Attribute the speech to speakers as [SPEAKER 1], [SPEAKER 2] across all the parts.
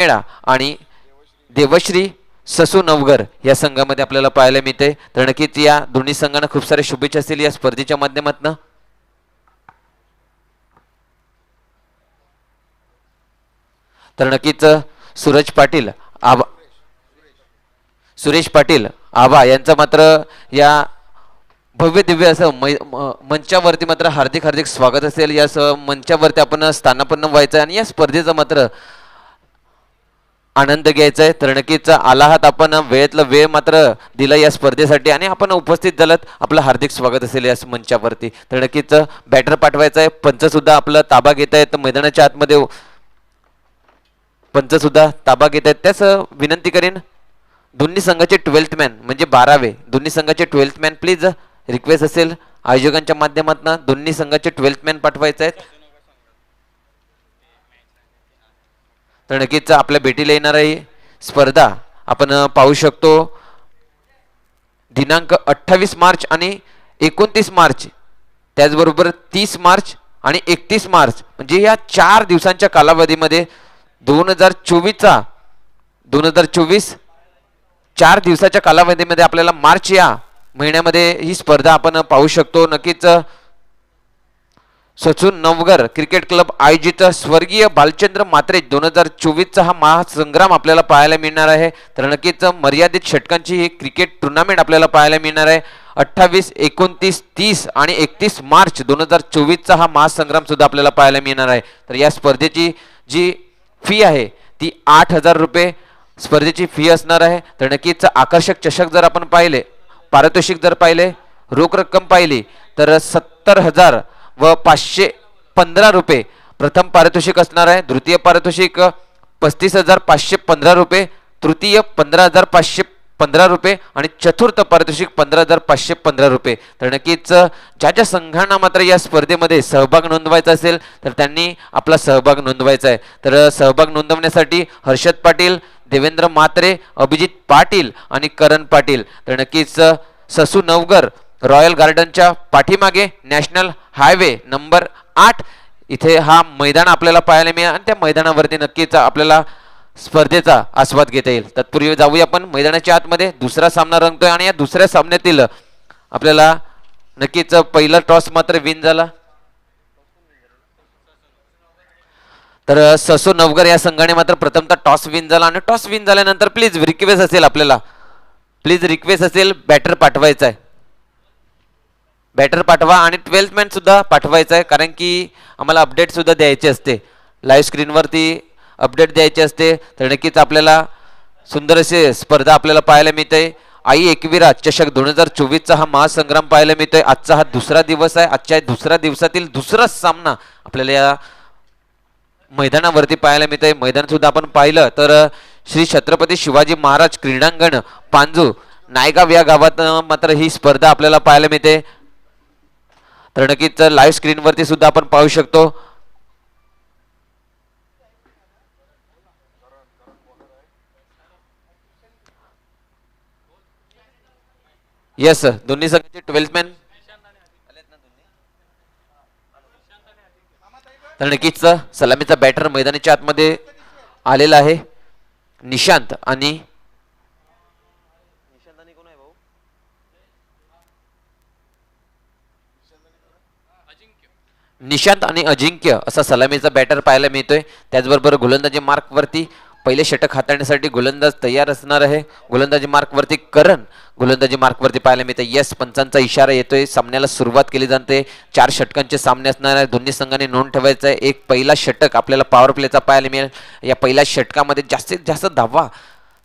[SPEAKER 1] मेळा आणि देवश्री ससू नवगर या संघामध्ये आपल्याला पाहायला मिळते. तर नक्कीच या दोन्ही संघांना खूप सारे शुभेच्छा असतील या स्पर्धेच्या माध्यमातून. तर नक्कीच सूरज पाटील आबा सुरेश पाटील आबा यांचं मात्र या भव्य दिव्य असं मंचावरती मात्र हार्दिक हार्दिक स्वागत असेल. या मंचावरती आपण स्थानापन्न व्हायचं आणि या स्पर्धेचं मात्र आनंद घ्यायचा आहे. तर नक्कीच आला आहात आपण, वेळेतला वेळ मात्र दिला या स्पर्धेसाठी आणि आपण उपस्थित झालात, आपलं हार्दिक स्वागत असेल या मंचावरती. तर नक्कीच बॅटर पाठवायचा आहे, पंच सुद्धा आपला ताबा घेत आहेत मैदानाच्या आतमध्ये, पंच सुद्धा ताबा घेत आहेत. त्याच विनंती करेन दोन्ही संघाचे 12th मॅन म्हणजे 12वे दोन्ही संघाचे 12th मॅन प्लीज रिक्वेस्ट असेल आयोजकांच्या माध्यमातून दोन्ही संघाचे 12th मॅन पाठवायचे आहेत. तर नक्कीच आपल्या भेटीला येणार आहे स्पर्धा आपण पाहू शकतो. दिनांक 28 मार्च आणि 29 मार्च, त्याचबरोबर 30 मार्च आणि 31 मार्च म्हणजे या 4 दिवसांच्या कालावधीमध्ये 2024चा 2024 4 दिवसाच्या कालावधीमध्ये आपल्याला मार्च या महिन्यामध्ये ही स्पर्धा आपण पाहू शकतो. नक्कीच सचून नवगर क्रिकेट क्लब आयोजित स्वर्गीय बालचंद्र मात्रे 2024चा हा महासंग्राम आपल्याला पाहायला मिळणार आहे. तर नक्कीच मर्यादित षटकांची ही क्रिकेट टुर्नामेंट आपल्याला पाहायला मिळणार आहे. 28, 29, 30 आणि 31 मार्च 2024चा हा महासंग्राम सुद्धा आपल्याला पाहायला मिळणार आहे. तर या स्पर्धेची जी फी आहे ती 8,000 रुपये स्पर्धेची फी असणार आहे. तर नक्कीच आकर्षक चषक जर आपण पाहिले, पारितोषिक जर पाहिले, रोख रक्कम पाहिली तर 70,000 व 515 रुपये प्रथम पारितोषिक असणार आहे. द्वितीय पारितोषिक 35,515 रुपये, तृतीय 15,515 रुपये आणि चतुर्थ पारितोषिक 15,515 रुपये. तर नक्कीच ज्या ज्या संघांना मात्र या स्पर्धेमध्ये सहभाग नोंदवायचा असेल तर त्यांनी आपला सहभाग नोंदवायचा आहे. तर सहभाग नोंदवण्यासाठी हर्षद पाटील, देवेंद्र मात्रे, अभिजित पाटील आणि करण पाटील. तर नक्कीच ससू नवगर रॉयल गार्डनच्या पाठीमागे नॅशनल हायवे नंबर 8 इथे हा मैदान आपल्याला पाहायला मिळेल आणि त्या मैदानावरती नक्कीच आपल्याला स्पर्धेचा आस्वाद घेता येईल. तत्पूर्वी जाऊया आपण मैदानाच्या आतमध्ये. दुसरा सामना रंगतोय आणि या दुसऱ्या सामन्यातील आपल्याला नक्कीच पहिला टॉस मात्र विन झाला. तर ससो नवगर या संघाने मात्र प्रथमतः टॉस विन झाला आणि टॉस विन झाल्यानंतर प्लीज रिक्वेस्ट असेल आपल्याला, प्लीज रिक्वेस्ट असेल बॅटर पाठवायचा आहे, बॅटर पाठवा आणि 12th मॅन सुद्धा पाठवायचा आहे. कारण की आम्हाला अपडेट सुद्धा द्यायचे असते, लाईव्ह स्क्रीनवरती अपडेट द्यायचे असते. तर नक्कीच आपल्याला सुंदर असे स्पर्धा आपल्याला पाहायला मिळते. आई एकविरा चषक 2024चा हा महासंग्राम पाहायला मिळतोय. आजचा हा दुसरा दिवस आहे. आजच्या दुसऱ्या दिवसातील दुसरा सामना आपल्याला या मैदानावरती पाहायला मिळतंय. मैदान सुद्धा आपण पाहिलं तर श्री छत्रपती शिवाजी महाराज क्रीडांगण पांजू नायगाव या गावात मात्र ही स्पर्धा आपल्याला पाहायला मिळते. तर नक्कीच लाईव्ह स्क्रीनवरती सुद्धा आपण पाहू शकतो. यस, दोन्ही संघाचे 12th मॅन. तर नक्कीच सलामीचा बॅटर मैदानाच्या आतमध्ये आलेला आहे निशांत आणि निशांत आणि अजिंक्य असा सलामीचा बॅटर पाहायला मिळतोय. त्याचबरोबर गोलंदाजी मार्कवरती पहिले षटक हाताळण्यासाठी गोलंदाज तयार असणार आहे. गोलंदाजी मार्कवरती करण गोलंदाजी मार्कवरती पाहायला मिळते. यस, पंचांचा इशारा येतोय, सामन्याला सुरुवात केली जाते. 4 षटकांचे सामने असणार आहे. दोन्ही संघांनी नोंद ठेवायचं आहे. एक पहिला षटक आपल्याला पॉवर प्लेचा पाहायला मिळेल. या पहिल्या षटकामध्ये जास्तीत जास्त धावा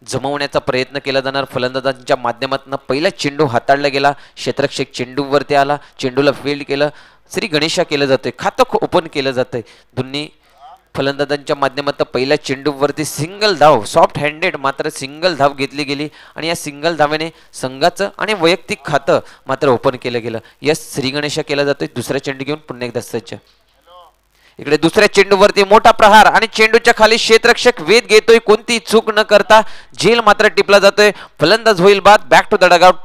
[SPEAKER 1] जमवण्याचा प्रयत्न केला जाणार फलंदाजांच्या माध्यमातून. पहिला चेंडू हाताळला गेला, क्षेत्ररक्षक चेंडूवरती आला, चेंडूला फील्ड केलं, श्री गणेशा केलं जातंय, खातं ओपन केलं जातंय. दोन्ही फलंदाजांच्या माध्यमातून पहिल्या चेंडूवरती सिंगल धाव, सॉफ्ट हँडेड मात्र सिंगल धाव घेतली गेली आणि या सिंगल धावेने संघाचं आणि वैयक्तिक खातं मात्र ओपन केलं गेलं. यस, श्री गणेशा केला जातोय. दुसरा चेंडू घेऊन पुन्हा एकदा सज्ज. इकडे दुसऱ्या चेंडूवरती मोठा प्रहार आणि चेंडूच्या खाली क्षेत्ररक्षक वेध घेतोय, कोणती चूक न करता झेल मात्र टिपला जातोय. फलंदाज होईल बाद. Back to the dugout.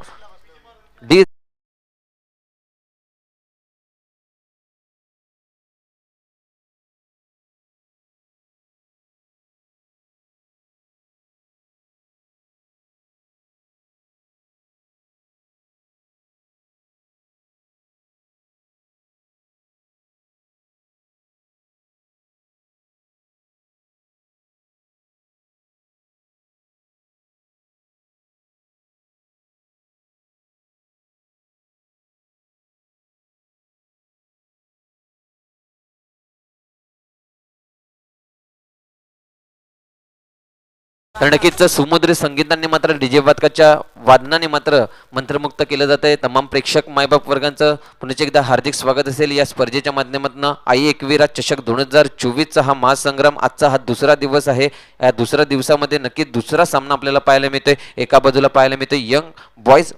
[SPEAKER 1] तर नक्कीच समुद्री संगीताने मात्र डीजे वादकाच्या वादनाने मात्र मंत्रमुक्त केलं जात आहे. तमाम प्रेक्षक मायबाप वर्गांचं पुन्हा एकदा हार्दिक स्वागत असेल या स्पर्धेच्या माध्यमातून. आई एकविरा चषक 2024चा हा महासंग्राम आजचा हा दुसरा दिवस आहे. या दुसऱ्या दिवसामध्ये नक्कीच दुसरा सामना आपल्याला पाहायला मिळतोय. एका बाजूला पाहायला मिळतोय यंग बॉयज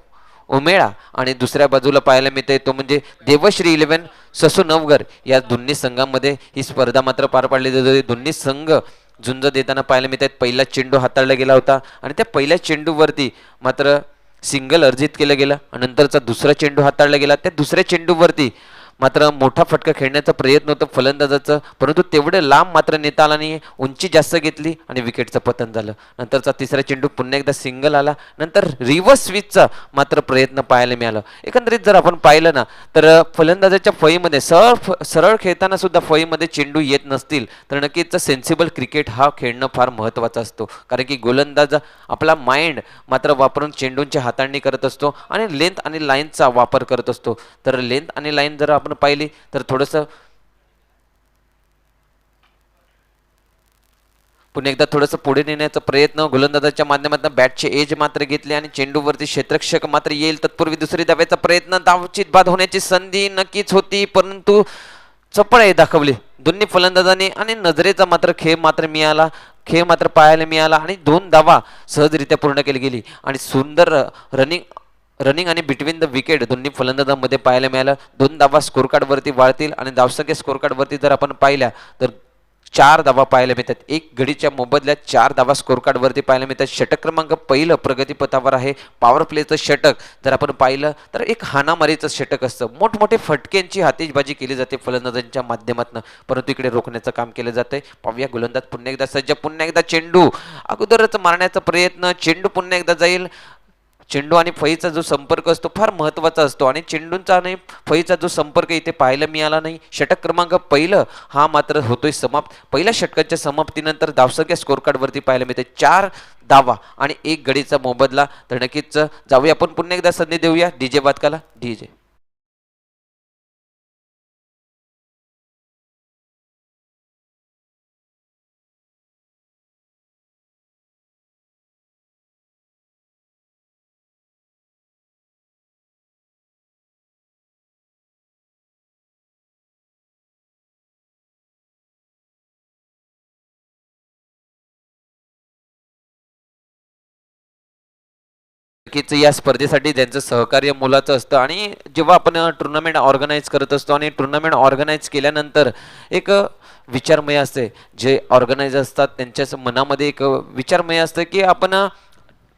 [SPEAKER 1] उमेळा आणि दुसऱ्या बाजूला पाहायला मिळते तो म्हणजे देवश्री 11 ससू नवघर. या दोन्ही संघांमध्ये ही स्पर्धा मात्र पार पाडली जाते. दोन्ही संघ झुंज देताना पाहायला मिळतात. पहिला चेंडू हाताळला गेला होता आणि त्या पहिल्या चेंडूवरती मात्र सिंगल अर्जित केलं गेलं. नंतरचा दुसरा चेंडू हाताळला गेला. त्या दुसऱ्या चेंडूवरती मात्र मोठा फटका खेळण्याचा प्रयत्न होता फलंदाजाचं, परंतु तेवढे लांब मात्र नेता आला नाही. उंची जास्त घेतली आणि विकेटचं पतन झालं. नंतरचा तिसरा चेंडू पुन्हा एकदा सिंगल आला. नंतर रिव्हर्स स्विचचा मात्र प्रयत्न पाहायला मिळाला. एकंदरीत जर आपण पाहिलं ना तर फलंदाजाच्या फळीमध्ये सरळ खेळताना सुद्धा फळीमध्ये चेंडू येत नसतील तर नक्कीच सेन्सिबल क्रिकेट हा खेळणं फार महत्त्वाचा असतो. कारण की गोलंदाज आपला माइंड मात्र वापरून चेंडूंची हाताळणी करत असतो आणि लेंथ आणि लाईनचा वापर करत असतो. तर लेंथ आणि लाईन जर आपण पाहिली तर थोडंसं पुन्हा एकदा थोडंसं पुढे नेण्याचा प्रयत्न गोलंदाजाच्या माध्यमातून बॅटचे एज मात्र घेतले आणि चेंडूवरती क्षेत्ररक्षक मात्र येईल. तत्पूर्वी दुसरी धावेचा प्रयत्न, धावचित बाद होण्याची संधी नक्कीच होती परंतु चपळाई दाखवली दोन्ही फलंदाजांनी आणि नजरेचा मात्र खेळ मात्र पाहायला मिळाला आणि 2 धावा सहजरित्या पूर्ण केली गेली आणि सुंदर रनिंग आणि बिटवीन द विकेट दोन्ही फलंदाजांमध्ये पाहायला मिळालं. 2 धावा स्कोर कार्डवरती वाढतील आणि धावसंख्या स्कोर कार्डवरती जर आपण पाहिल्या तर 4 धावा पाहायला मिळतात. एक गडीच्या मोबदल्यात 4 धावा स्कोर कार्डवरती पाहायला मिळतात. षटक क्रमांक पहिलं प्रगतीपथावर आहे. पॉवर प्लेचं षटक जर आपण पाहिलं तर एक हाणामारीचं षटक असतं. मोठमोठे फटक्यांची हातीबाजी केली जाते फलंदाजांच्या माध्यमातून, परंतु इकडे रोखण्याचं काम केलं जातंय. पाहूया गोलंदाज पुन्हा एकदा सज्ज, पुन्हा एकदा चेंडू अगोदरच मारण्याचा प्रयत्न. चेंडू पुन्हा एकदा जाईल. चेंडू आणि फळीचा जो संपर्क असतो फार महत्त्वाचा असतो आणि चेंडूंचा आणि फळीचा जो संपर्क इथे पाहायला मिळाला नाही. षटक क्रमांक पहिलं हा मात्र होतोय समाप्त. पहिल्या षटकाच्या समाप्तीनंतर धावसंख्या स्कोर कार्डवरती पाहायला मिळते 4 धावा आणि 1 गडीचा मोबदला. तर नक्कीच जाऊया आपण पुन्हा एकदा संधी देऊया डीजे वादकाला. डीजे नक्कीच या स्पर्धेसाठी ज्यांचं सहकार्य मोलाचं असतं आणि जेव्हा आपण टुर्नामेंट ऑर्गनाईज करत असतो आणि टुर्नामेंट ऑर्गनाईज केल्यानंतर एक विचारमय असते. जे ऑर्गनायझर असतात त्यांच्या मनामध्ये एक विचारमय असतं की आपण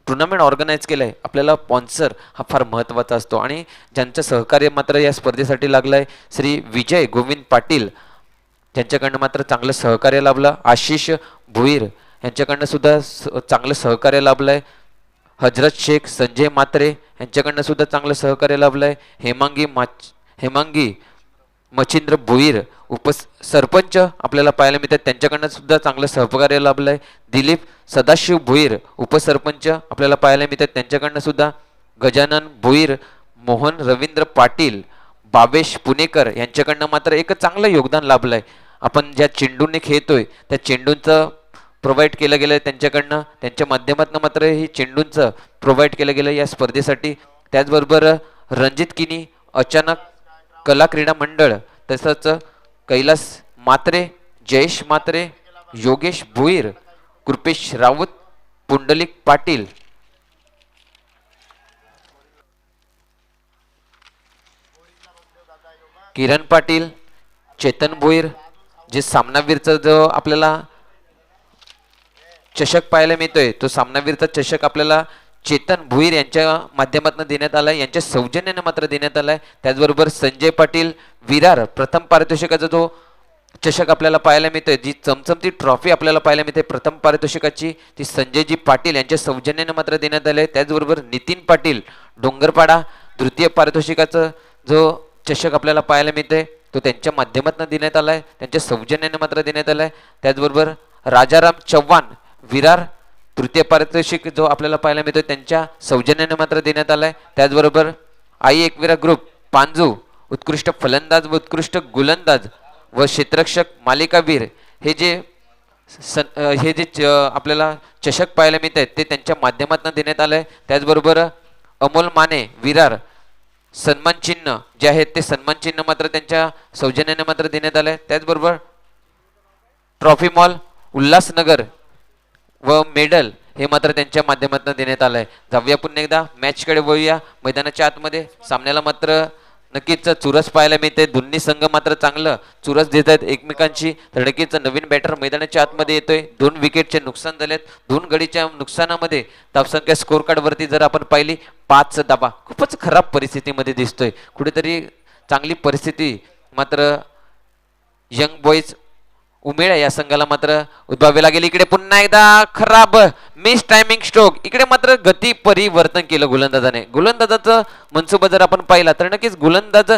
[SPEAKER 1] टुर्नामेंट ऑर्गनाईज केलं आहे, आपल्याला स्पॉन्सर हा फार महत्त्वाचा असतो आणि ज्यांचं सहकार्य मात्र या स्पर्धेसाठी लागलं आहे श्री विजय गोविंद पाटील त्यांच्याकडनं मात्र चांगलं सहकार्य लाभलं. आशिष भुईर यांच्याकडनं सुद्धा चांगलं सहकार्य लाभलं आहे. हजरत शेख संजय मात्रे यांच्याकडनं सुद्धा चांगलं सहकार्य लाभलं आहे. हेमांगी मच्छिंद्र भुईर उपसरपंच आपल्याला पाहायला मिळतात, त्यांच्याकडनं सुद्धा चांगलं सहकार्य लाभलं आहे. दिलीप सदाशिव भुईर उपसरपंच आपल्याला पाहायला मिळतात, त्यांच्याकडनं सुद्धा गजानन भुईर, मोहन रवींद्र पाटील, बाबेश पुणेकर यांच्याकडनं मात्र एक चांगलं योगदान लाभलं आहे. आपण ज्या चेंडूने खेळतोय त्या चेंडूंचं प्रोव्हाइड केलं गेलं त्यांच्याकडनं, त्यांच्या माध्यमातून मात्र ही चेंडूंचं प्रोव्हाइड केलं गेलं या स्पर्धेसाठी. त्याचबरोबर रणजित किनी, अचानक कला क्रीडा मंडळ, तसंच कैलास मात्रे, जयेश मात्रे, योगेश भुईर, कृपेश राऊत, पुंडलिक पाटील, किरण पाटील, चेतन भुईर, जे सामनावीरचा जो आपल्याला चषक पाहायला मिळतोय तो सामनावीरचा चषक आपल्याला चेतन भुईर यांच्या माध्यमातून देण्यात आलाय, यांच्या सौजन्याने मात्र देण्यात आलाय. त्याचबरोबर संजय पाटील विरार प्रथम पारितोषिकाचा जो चषक आपल्याला पाहायला मिळतोय, जी चमचमती ट्रॉफी आपल्याला पाहायला मिळते प्रथम पारितोषिकाची, ती संजयजी पाटील यांच्या सौजन्याने मात्र देण्यात आले. त्याचबरोबर नितीन पाटील डोंगरपाडा तृतीय पारितोषिकाचा जो चषक आपल्याला पाहायला मिळते तो त्यांच्या माध्यमातून देण्यात आलाय, त्यांच्या सौजन्याने मात्र देण्यात आलाय. त्याचबरोबर राजाराम चव्हाण विरार तृतीय पारितोषिक जो आपल्याला पाहायला मिळतो त्यांच्या सौजन्याने मात्र देण्यात आलाय. त्याचबरोबर आई एकविरा ग्रुप पांजू उत्कृष्ट फलंदाज व उत्कृष्ट गोलंदाज व क्षेत्ररक्षक मालिकावीर हे जे हे जे आपल्याला चषक पाहायला मिळत आहेत ते त्यांच्या माध्यमातून देण्यात आलंय. त्याचबरोबर अमोल माने विरार सन्मान चिन्ह जे आहेत ते सन्मान चिन्ह मात्र त्यांच्या सौजन्याने मात्र देण्यात आलंय. त्याचबरोबर ट्रॉफी मॉल उल्हासनगर व मेडल हे मात्र त्यांच्या माध्यमातून देण्यात आलंय. जाऊया पुन्हा एकदा मॅचकडे वळूया. मैदानाच्या आतमध्ये सामन्याला मात्र नक्कीच चुरस पाहायला मिळते. दोन्ही संघ मात्र चांगलं चुरस देत आहेत एकमेकांची. तर नक्कीच नवीन बॅटर मैदानाच्या आतमध्ये येतोय. 2 विकेटचे नुकसान झालेत. 2 गडीच्या नुकसानामध्ये धावसंख्या स्कोर कार्ड वरती जर आपण पाहिली 5 धावा. खूपच खराब परिस्थितीमध्ये दिसतोय. कुठेतरी चांगली परिस्थिती मात्र यंग बॉईज उमेळ या संघाला मात्र उद्भवावे लागेल. इकडे पुन्हा एकदा खराब मिस टायमिंग स्ट्रोक. इकडे मात्र गती परिवर्तन केलं गोलंदाजाने. गोलंदाजाचा मनसुबा जर आपण पाहिला तर नक्कीच गोलंदाज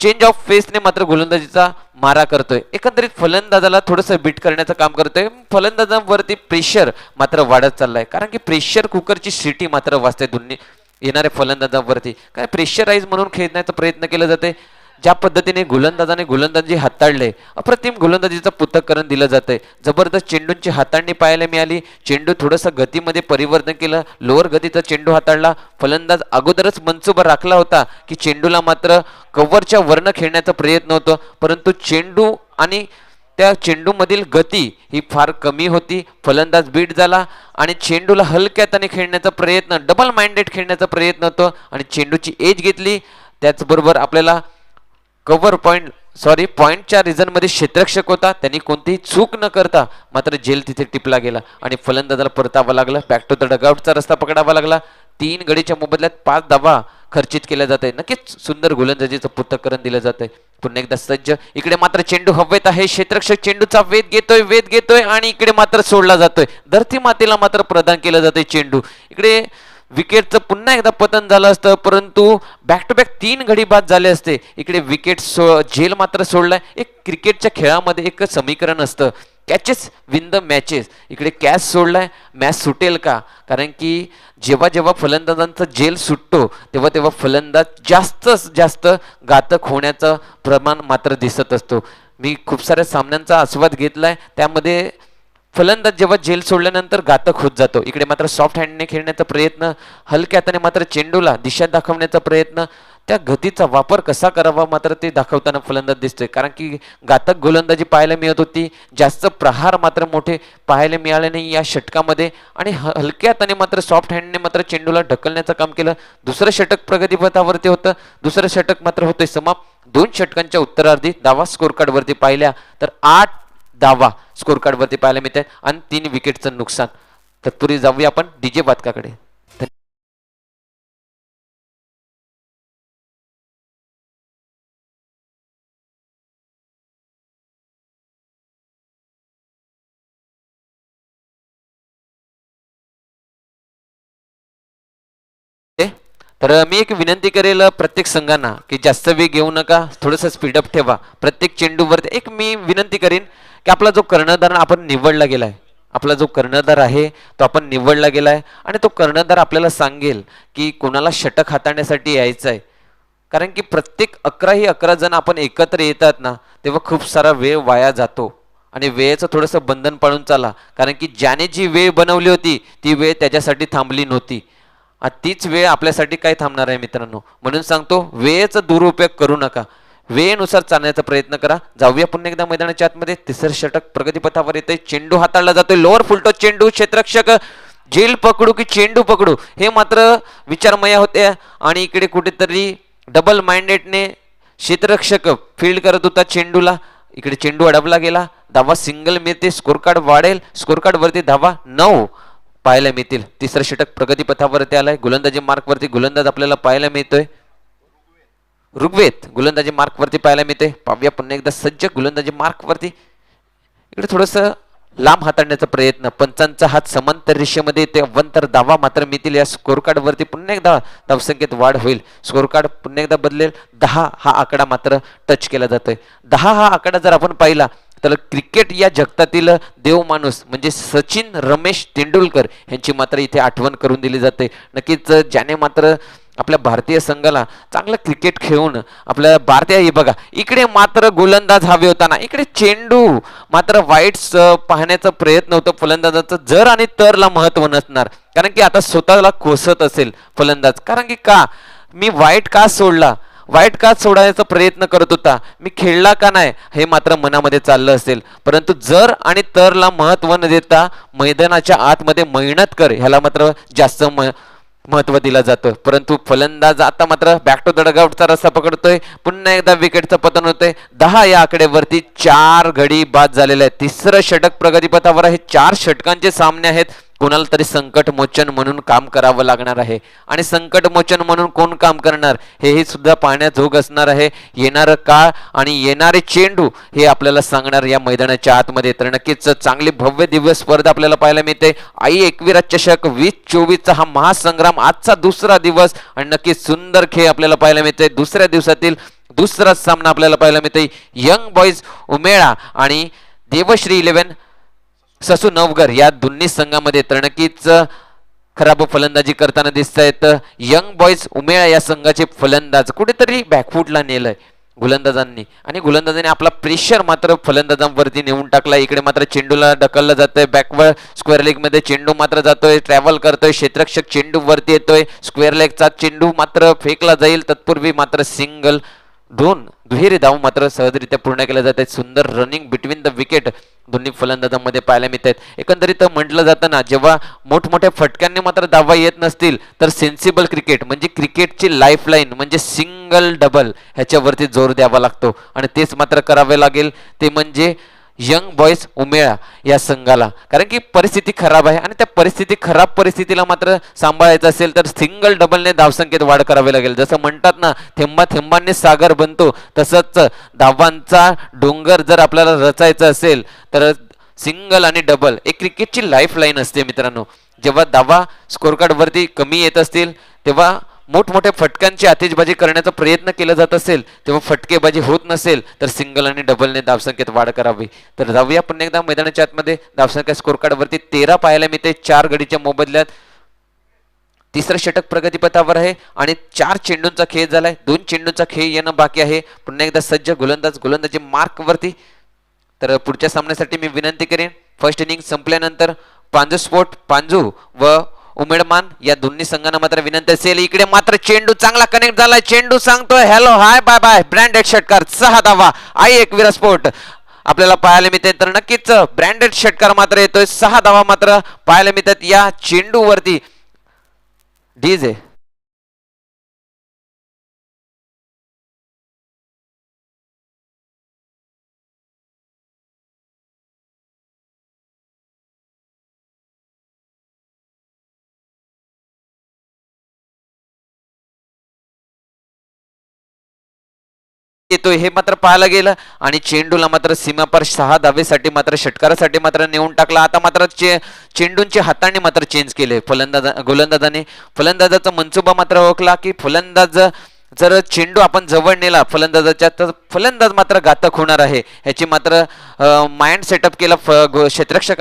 [SPEAKER 1] चेंज ऑफ फेसने मात्र गोलंदाजीचा मारा करतोय. एकंदरीत फलंदाजाला थोडंसं बीट करण्याचं काम करतोय. फलंदाजांवरती प्रेशर मात्र वाढत चाललाय. कारण की प्रेशर कुकरची शिटी मात्र वाजते दोन्ही येणाऱ्या फलंदाजांवरती. काय प्रेशराईज म्हणून खेळण्याचा प्रयत्न केला जाते. ज्या पद्धतीने गोलंदाजाने गोलंदाजी हाताळले अप्रतिम गोलंदाजीचं पृथक्करण दिलं जातंय. जबरदस्त चेंडूंची हाताळणी पाहायला मिळाली. चेंडू थोडंसं गतीमध्ये परिवर्तन केलं. लोअर गतीचा चेंडू हाताळला. फलंदाज अगोदरच मनसुबा राखला होता की चेंडूला मात्र कव्हरच्या वरनं खेळण्याचा प्रयत्न होतो. परंतु चेंडू आणि त्या चेंडूमधील गती ही फार कमी होती. फलंदाज बीट झाला आणि चेंडूला हलक्याताने खेळण्याचा प्रयत्न डबल माइंडेड खेळण्याचा प्रयत्न होतो आणि चेंडूची एज घेतली. त्याचबरोबर आपल्याला कव्हर पॉइंटच्या रिझन मध्ये क्षेत्ररक्षक होता. त्यांनी कोणतीही चूक न करता मात्र झेल तिथे टिपला गेला आणि फलंदाजाला परतावं लागलं. बॅक टू द डगआउटचा रस्ता पकडावा लागला. 3 गडीच्या मोबदल्यात 5 धावा खर्चित केल्या जाते. नक्कीच सुंदर गोलंदाजीचं पृथक्करण दिलं जातंय. पुन्हा एकदा सज्ज. इकडे मात्र चेंडू हवेत आहे. क्षेत्ररक्षक चेंडूचा वेध घेतोय आणि इकडे मात्र सोडला जातोय. धरती मातेला मात्र प्रदान केलं जातंय चेंडू. इकडे विकेटचं पुन्हा एकदा पतन झालं असतं परंतु बॅक टू बॅक 3 गडी बाद झाले असते. इकडे विकेट झेल मात्र सोडलाय. एक क्रिकेटच्या खेळामध्ये एक समीकरण असतं कॅचेस विन द मॅचेस. इकडे कॅच सोडलाय. मॅच सुटेल का? कारण की जेव्हा जेव्हा फलंदाजांचा जेल सुटतो तेव्हा तेव्हा फलंदाज जास्त घातक होण्याचं प्रमाण मात्र दिसत असतो. मी खूप साऱ्या सामन्यांचा आस्वाद घेतलाय. त्यामध्ये फलंदाज जेव्हा जेल सोडल्यानंतर घातक होत जातो. इकडे मात्र सॉफ्ट हँडने खेळण्याचा प्रयत्न. हलक्या हाताने मात्र चेंडूला दिशा दाखवण्याचा प्रयत्न. त्या गतीचा वापर कसा करावा मात्र ते दाखवताना फलंदाज दिसतोय. कारण की घातक गोलंदाजी पाहायला मिळत होती. जास्त प्रहार मात्र मोठे पाहायला मिळाले नाही या षटकामध्ये आणि हलक्या हाताने मात्र सॉफ्ट हँडने मात्र चेंडूला ढकलण्याचं काम केलं. दुसरं षटक प्रगतीपथावरती होतं. दुसरं षटक मात्र होतंय समाप्त. 2 षटकांच्या उत्तरार्धी धावा स्कोर कार्ड वरती पाहिल्या तर 8 धावा स्कोर कार्ड वरती पाहायला मिळत आहेत आणि 3 विकेटचं नुकसान. तत्पूर्वी जाऊया आपण डीजे बातकाकडे. तर मी एक विनंती करेल प्रत्येक संघांना की जास्त वेळ घेऊ नका. थोडंसं स्पीडअप ठेवा. प्रत्येक चेंडूवरती एक मी विनंती करीन की आपला जो कर्णधार आपण निवडला गेलाय आपला जो कर्णधार आहे तो आपण निवडला गेलाय आणि तो कर्णधार आपल्याला सांगेल की कोणाला षटक हाताळण्यासाठी यायचं आहे. कारण की प्रत्येक 11 जण आपण एकत्र येतात ना तेव्हा खूप सारा वेळ वाया जातो आणि वेळेचं थोडंसं बंधन पाळून चाला. कारण की ज्याने जी वेळ बनवली होती ती वेळ त्याच्यासाठी थांबली नव्हती. तीच वेळ आपल्यासाठी काय थांबणार आहे मित्रांनो. म्हणून सांगतो वेळेचा दुरुपयोग करू नका. वेळेनुसार चालण्याचा प्रयत्न करा. जाऊया पुन्हा एकदा मैदानाच्या आतमध्ये. तिसरं षटक प्रगतीपथावर येते. चेंडू हाताळला जातोय. लोअर फुलटो चेंडू. क्षेत्ररक्षक झेल पकडू की चेंडू पकडू हे मात्र विचारमय होते आणि इकडे कुठेतरी डबल माइंडेडने क्षेत्ररक्षक फील्ड करत होता चेंडूला. इकडे चेंडू अडवला गेला. धावा सिंगल मिळते. स्कोर कार्ड वाढेल. स्कोर कार्ड वरती धावा 9 पाहायला मिळतील. तिसरं षटक प्रगतीपथावरती आलाय. गोलंदाजी मार्क वरती गोलंदाज आपल्याला पाहायला मिळतोय. ऋग्वेद गोलंदाजी मार्क वरती पाहायला मिळते. पाहूया पुन्हा एकदा सज्ज गोलंदाजी मार्क वरती. इकडे थोडंसं लांब हाताळण्याचा प्रयत्न. पंचांचा हात समांतर रेषेमध्ये येते. अव्वंतर धावा मात्र मिळतील. या स्कोर कार्ड वरती पुन्हा एकदा धावसंख्येत वाढ होईल. स्कोर कार्ड पुन्हा एकदा बदलेल. 10 हा आकडा मात्र टच केला जातोय. 10 हा आकडा जर आपण पाहिला तर क्रिकेट या जगतातील देव माणूस म्हणजे सचिन रमेश तेंडुलकर यांची मात्र इथे आठवण करून दिली जाते. नक्कीच ज्याने मात्र आपल्या भारतीय संघाला चांगलं क्रिकेट खेळून आपल्या भारतीय हे बघा इकडे मात्र गोलंदाज हवे होता ना, इकडे चेंडू मात्र पाहण्याचा प्रयत्न होतो फलंदाजाचं, जर आणि तरला महत्व नसणार, कारण की आता स्वतःला कोसत असेल फलंदाज, कारण की का मी वाईट का सोडला, वाईट का सोडायचा प्रयत्न करत होता, मी खेळला का नाही हे मात्र मनामध्ये चाललं असेल, परंतु जर आणि तरला महत्व न देता मैदानाच्या आतमध्ये मेहनत कर ह्याला मात्र जास्त महत्व दिलं जातं. परंतु फलंदाज आता मात्र बॅक टू द डगआउटचा रस्ता पकडतोय, पुन्हा एकदा विकेटचं पतन होतंय. 10 या आकडेवरती 4 गडी बाद झालेले आहेत. तिसरं षटक प्रगतीपथावर आहे. 4 षटकांचे सामने आहेत. कोणाला तरी संकट मोचन म्हणून काम करावं लागणार आहे, आणि संकट मोचन म्हणून कोण काम करणार हेही सुद्धा पाहण्याजोग असणार आहे. येणारं काळ आणि येणारे चेंडू हे आपल्याला सांगणार या मैदानाच्या आतमध्ये. तर नक्कीच चांगली भव्य दिव्य स्पर्धा आपल्याला पाहायला मिळते. आई एकविरा चषक 2024चा हा महासंग्राम आजचा दुसरा दिवस, आणि नक्कीच सुंदर खेळ आपल्याला पाहायला मिळते. दुसऱ्या दिवसातील दुसरा सामना आपल्याला पाहायला मिळते. यंग बॉईज उमेळा आणि देवश्री 11 ससू नवघर या दोन्ही संघामध्ये. तर नक्कीच खराब फलंदाजी करताना दिसत आहेत यंग बॉईज उमेळा या संघाचे फलंदाज. कुठेतरी बॅकफुटला नेलंय गोलंदाजांनी, आणि गोलंदाजांनी आपला प्रेशर मात्र फलंदाजांवरती नेऊन टाकला. इकडे मात्र चेंडूला ढकललं जातंय बॅकवर्ड स्क्वेअर लेग मध्ये, चेंडू मात्र जातोय, ट्रॅव्हल करतोय, क्षेत्ररक्षक चेंडू वरती येतोय, स्क्वेअर लेगचा चेंडू मात्र फेकला जाईल. तत्पूर्वी मात्र सिंगल, दुहेरी धाव मात्र सहजरित्या पूर्ण केल्या जात आहेत. सुंदर रनिंग बिटवीन द विकेट दोन्ही फलंदाजांमध्ये पाहायला मिळत आहेत. एकंदरीत म्हटलं जातं ना, जेव्हा मोठमोठ्या फटक्यांनी मात्र धावा येत नसतील तर सेन्सिबल क्रिकेट म्हणजे क्रिकेटची लाईफलाईन म्हणजे सिंगल डबल ह्याच्यावरती जोर द्यावा लागतो, आणि तेच मात्र करावे लागेल. ते म्हणजे यंग बॉईज उमेळा या संघाला, कारण की परिस्थिती खराब आहे, आणि त्या खराब परिस्थितीला मात्र सांभाळायचं असेल तर सिंगल डबलने धावसंख्येत वाढ करावी लागेल. जसं म्हणतात ना, थेंबा थेंबांनी सागर बनतो, तसंच धावांचा डोंगर जर आपल्याला रचायचा असेल तर सिंगल आणि डबल एक क्रिकेटची लाईफ लाईन असते मित्रांनो. जेव्हा धावा स्कोर कार्ड वरती कमी येत असतील तेव्हा मोठमोठ्या फटक्यांची आतिषबाजी करण्याचा प्रयत्न केला जात असेल, तेव्हा फटकेबाजी होत नसेल तर सिंगल आणि डबलने धावसंख्येत वाढ करावी. तर जाऊया पुन्हा एकदा मैदानाच्या आतमध्ये. धावसंख्या स्कोर कार्ड वरती 13 पाहायला मिळते 4 गडीच्या मोबदल्यात. तिसरं षटक प्रगतीपथावर आहे आणि 4 चेंडूंचा खेळ झालाय. 2 चेंडूंचा खेळ येणं बाकी आहे. पुन्हा एकदा सज्ज गोलंदाजी मार्क वरती. तर पुढच्या सामन्यासाठी मी विनंती करेन, फर्स्ट इनिंग संपल्यानंतर पांजू व उमेडमान या दोन्ही संघांना मात्र विनंती असेल. इकडे मात्र चेंडू चांगला कनेक्ट झालाय. चेंडू सांगतोय hello hi bye bye. Branded षटकार 6 धावा. आई एकविरा स्पोर्ट आपल्याला पाहायला मिळते. तर नक्कीच ब्रँडेड षटकार मात्र येतोय. 6 धावा मात्र पाहायला मिळतात या चेंडू वरती. डीजे येतोय हे मात्र पाहायला गेलं, आणि चेंडूला मात्र सीमापार 6 धावेसाठी मात्र षटकारासाठी मात्र नेऊन टाकला. आता मात्र चेंडूंच्या हाताने मात्र चेंज केले गोलंदाजाने. फलंदाजाचा मनसुबा मात्र ओळखला की फलंदाज जर चेंडू आपण जवळ नेला फलंदाजाच्या तर फलंदाज मात्र घातक होणार आहे, ह्याची मात्र माइंड सेटअप केला क्षेत्ररक्षक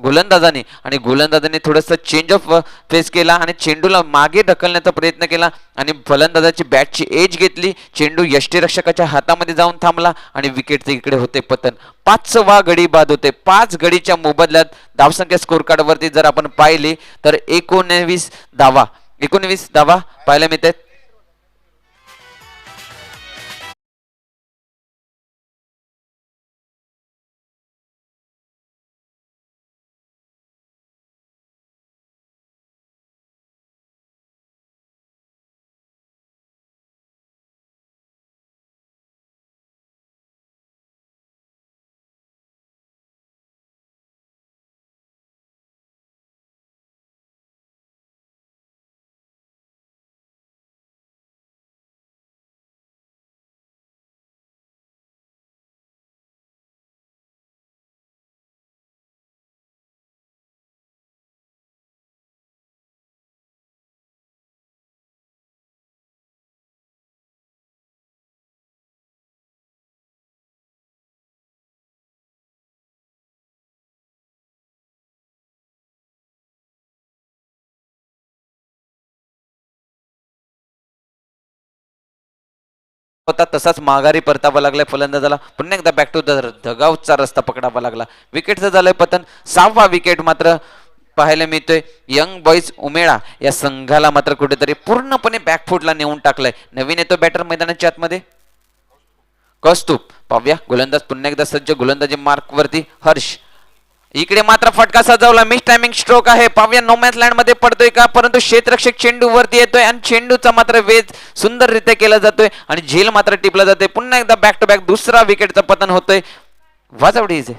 [SPEAKER 1] गोलंदाजाने, आणि गोलंदाजाने थोडंसं चेंज ऑफ फेस केला आणि चेंडूला मागे ढकलण्याचा प्रयत्न केला, आणि फलंदाजाची बॅटची एज घेतली. चेंडू यष्टीरक्षकाच्या हातामध्ये जाऊन थांबला आणि विकेटचे इकडे होते पतन. 5वा गडी बाद होते. 5 गडीच्या मोबदल्यात धावसंख्या स्कोर कार्ड वरती जर आपण पाहिली तर 19 धावा पाहायला मिळतात. होता तसाच माघारी परतावा लागलाय फलंदाजाला. पुन्हा एकदा बॅक टू द धगावचा रस्ता पकडावा लागला. विकेटचं झालंय पतन. 6वा विकेट मात्र पाहायला मिळतोय. यंग बॉईज उमेळा या संघाला मात्र कुठेतरी पूर्णपणे बॅकफुटला नेऊन टाकलंय. नवीन येतो बॅटर मैदानाच्या आतमध्ये कौस्तुभ. पाहूया गोलंदाज पुन्हा एकदा सज्ज. गोलंदाजी मार्क वरती हर्ष. इकडे मात्र फटका सजवला. मिस टायमिंग स्ट्रोक आहे. पाहूया नो मॅच लँड मध्ये पडतोय का, परंतु क्षेत्ररक्षक चेंडू वरती येतोय आणि चेंडूचा मात्र वेध सुंदररित्या केला जातोय आणि झेल मात्र टिपला जातोय. पुन्हा एकदा बॅक टू बॅक दुसरा विकेटचं पतन होतोय. वाजवडी इजे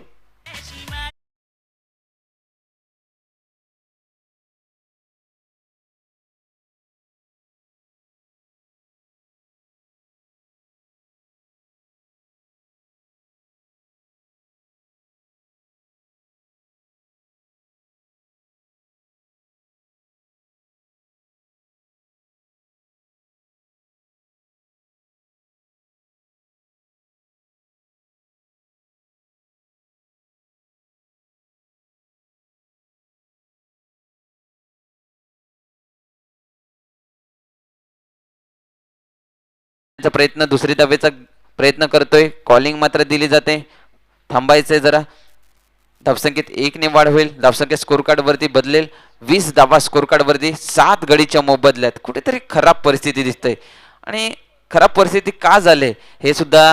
[SPEAKER 1] प्रयत्न दुसरी धावेचा प्रयत्न करतोय. कॉलिंग मात्र दिली जाते. थांबायचंय जरा. धावसंख्येत 1 ने वाढ होईल. धावसंख्या स्कोर कार्ड वरती बदलेल. 20 धावा स्कोर कार्ड वरती 7 गडीच्या मोबदल्यात. कुठेतरी खराब परिस्थिती दिसते आणि खराब परिस्थिती का झाले हे सुद्धा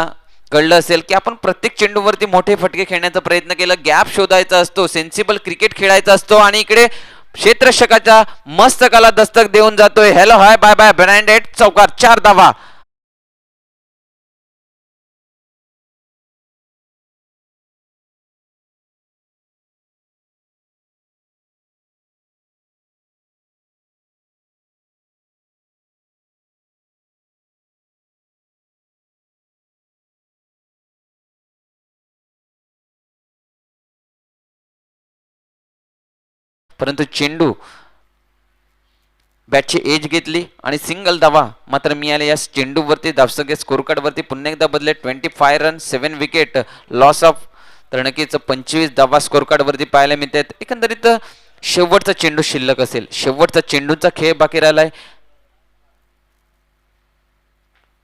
[SPEAKER 1] कळलं असेल की आपण प्रत्येक चेंडूवरती मोठे फटके खेळण्याचा प्रयत्न केला. गॅप शोधायचा असतो. सेन्सिबल क्रिकेट खेळायचा असतो आणि इकडे क्षेत्ररक्षकाच्या मस्तकाला दस्तक देऊन जातोय. Hello hi bye bye branded चौकार. 4 धावा. परंतु चेंडू बॅटची एज घेतली आणि सिंगल धावा मात्र मिळाले. या चेंडूवरती धावसंख्या स्कोर कार्ड वरती पुन्हा एकदा बदले. 25 रन 7 विकेट लॉस ऑफ. तर नक्कीच 25 धावा स्कोर कार्ड वरती पाहायला मिळतात. एकंदरीत शेवटचा चेंडू शिल्लक असेल. शेवटचा चेंडूचा खेळ बाकी राहिलाय.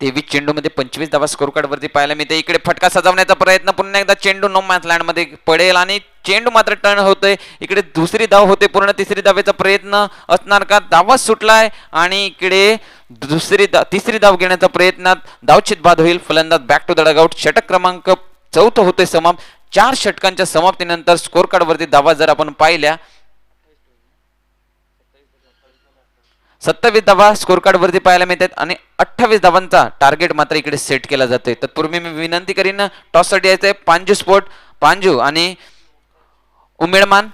[SPEAKER 1] 23 चेंडू मध्ये 25 धावा स्कोर कार्ड वरती पाहायला मिळते. इकडे फटका सजवण्याचा प्रयत्न. पुन्हा एकदा चेंडू नो मॅच लँड मध्ये पडेल आणि चेंडू मात्र टर्न होतोय. इकडे दुसरी धाव होते. पूर्ण तिसरी धावेचा प्रयत्न असणार का. धावा सुटलाय आणि इकडे तिसरी धाव घेण्याचा प्रयत्नात धावचित बाद होईल. फलंदाज बॅक टू द डगआउट. षटक क्रमांक 4 होतोय समाप्त. 4 षटकांच्या समाप्तीनंतर स्कोर कार्ड वरती धावा जर आपण पाहिल्या 27 धावा स्कोर कार्ड वरती पाहायला मिळतात आणि 28 धावांचा टार्गेट मात्र इकडे सेट केला जातोय. तत्पूर्वी मी विनंती करीन टॉस साठी यायचंय पांजू स्पोर्ट. पांजू आणि उमेळमान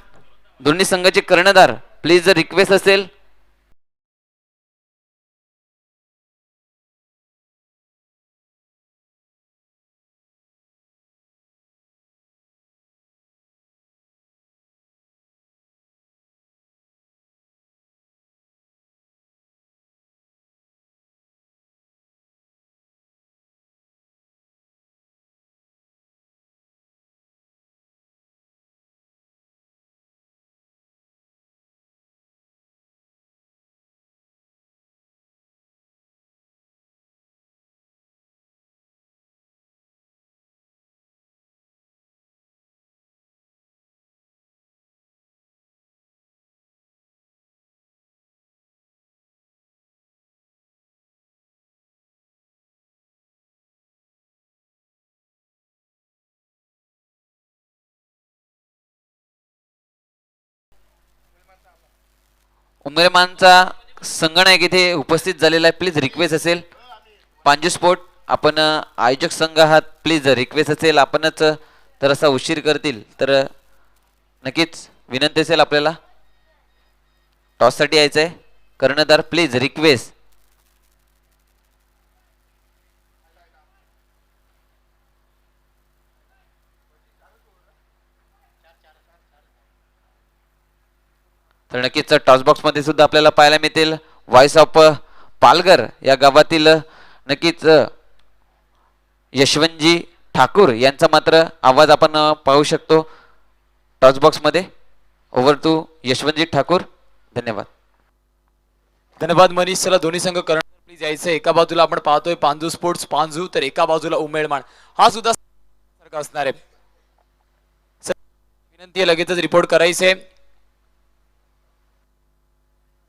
[SPEAKER 1] दोन्ही संघाचे कर्णधार प्लीज जर रिक्वेस्ट असेल उमेरमानचा संगणक इथे उपस्थित झालेला आहे. प्लीज रिक्वेस्ट असेल पांजू स्पोर्ट आपण आयोजक संघ आहात. प्लीज रिक्वेस्ट असेल आपणच तर असा उशीर करतील तर नक्कीच विनंती असेल आपल्याला. टॉस साठी यायचंय कर्णधार प्लीज रिक्वेस्ट. तर नक्कीच टॉस बॉक्स मध्ये सुद्धा आपल्याला पाहायला मिळतील व्हॉइस ऑफ पालघर या गावातील नक्कीच यशवंतजी ठाकूर यांचा मात्र आवाज आपण पाहू शकतो टॉस बॉक्स मध्ये. Over to Yashwantji Thakur. धन्यवाद.
[SPEAKER 2] धन्यवाद मनीष. चला दोन्ही संघ कर्णधार प्लीज जायचं एका बाजूला आपण पाहतोय पांजू स्पोर्ट्स पांजू, तर एका बाजूला उमेळमाण हा सुद्धा सारखा असणार आहे. विनंती आहे लगेचच रिपोर्ट करायचे.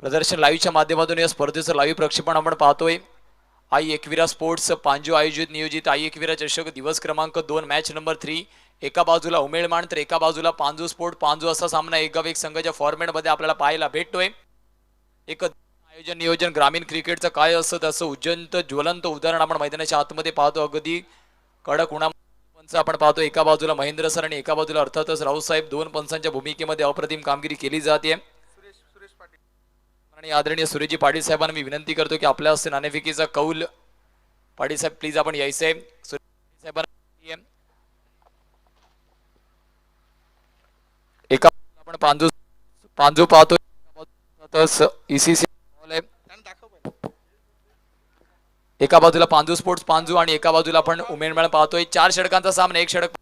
[SPEAKER 2] प्रदर्शन लाईव्हच्या माध्यमातून या स्पर्धेचं लाईव्ह प्रक्षेपण आपण पाहतोय. आई एकविरा स्पोर्ट्स पांजू आयोजित नियोजित आई एकविरा चषक दिवस क्रमांक 2 मॅच नंबर 3. एका बाजूला उमेळमाण तर एका बाजूला पांजू स्पोर्ट पांजू असा सामना एक गाव एक संघाच्या फॉर्मॅटमध्ये आपल्याला पाहायला भेटतोय. एक आयोजन नियोजन ग्रामीण क्रिकेटचं काय असतं तसं उज्जंत ज्वलंत उदाहरण आपण मैदानाच्या आतमध्ये पाहतो. अगदी कडक उन्हामध्ये आपण पाहतो. एका बाजूला महेंद्र सर आणि एका बाजूला अर्थातच राऊसाहेब, दोन पंचांच्या भूमिकेमध्ये अप्रतिम कामगिरी केली जाते. आणि आदरणीय सुरेशजी पाटील साहेबांना मी विनंती करतो की आपल्या हस्ते नाणेफेकीचा कौल पाटील साहेब प्लीज आपण यायचंय. साहेबांना एका आपण पांजू पांजू पाहतो. ईसीसी एका बाजूला पांजू स्पोर्ट्स पांजू आणि एका बाजूला आपण उमेदवार पाहतोय. 4 षटकांचा सामना, एक षटक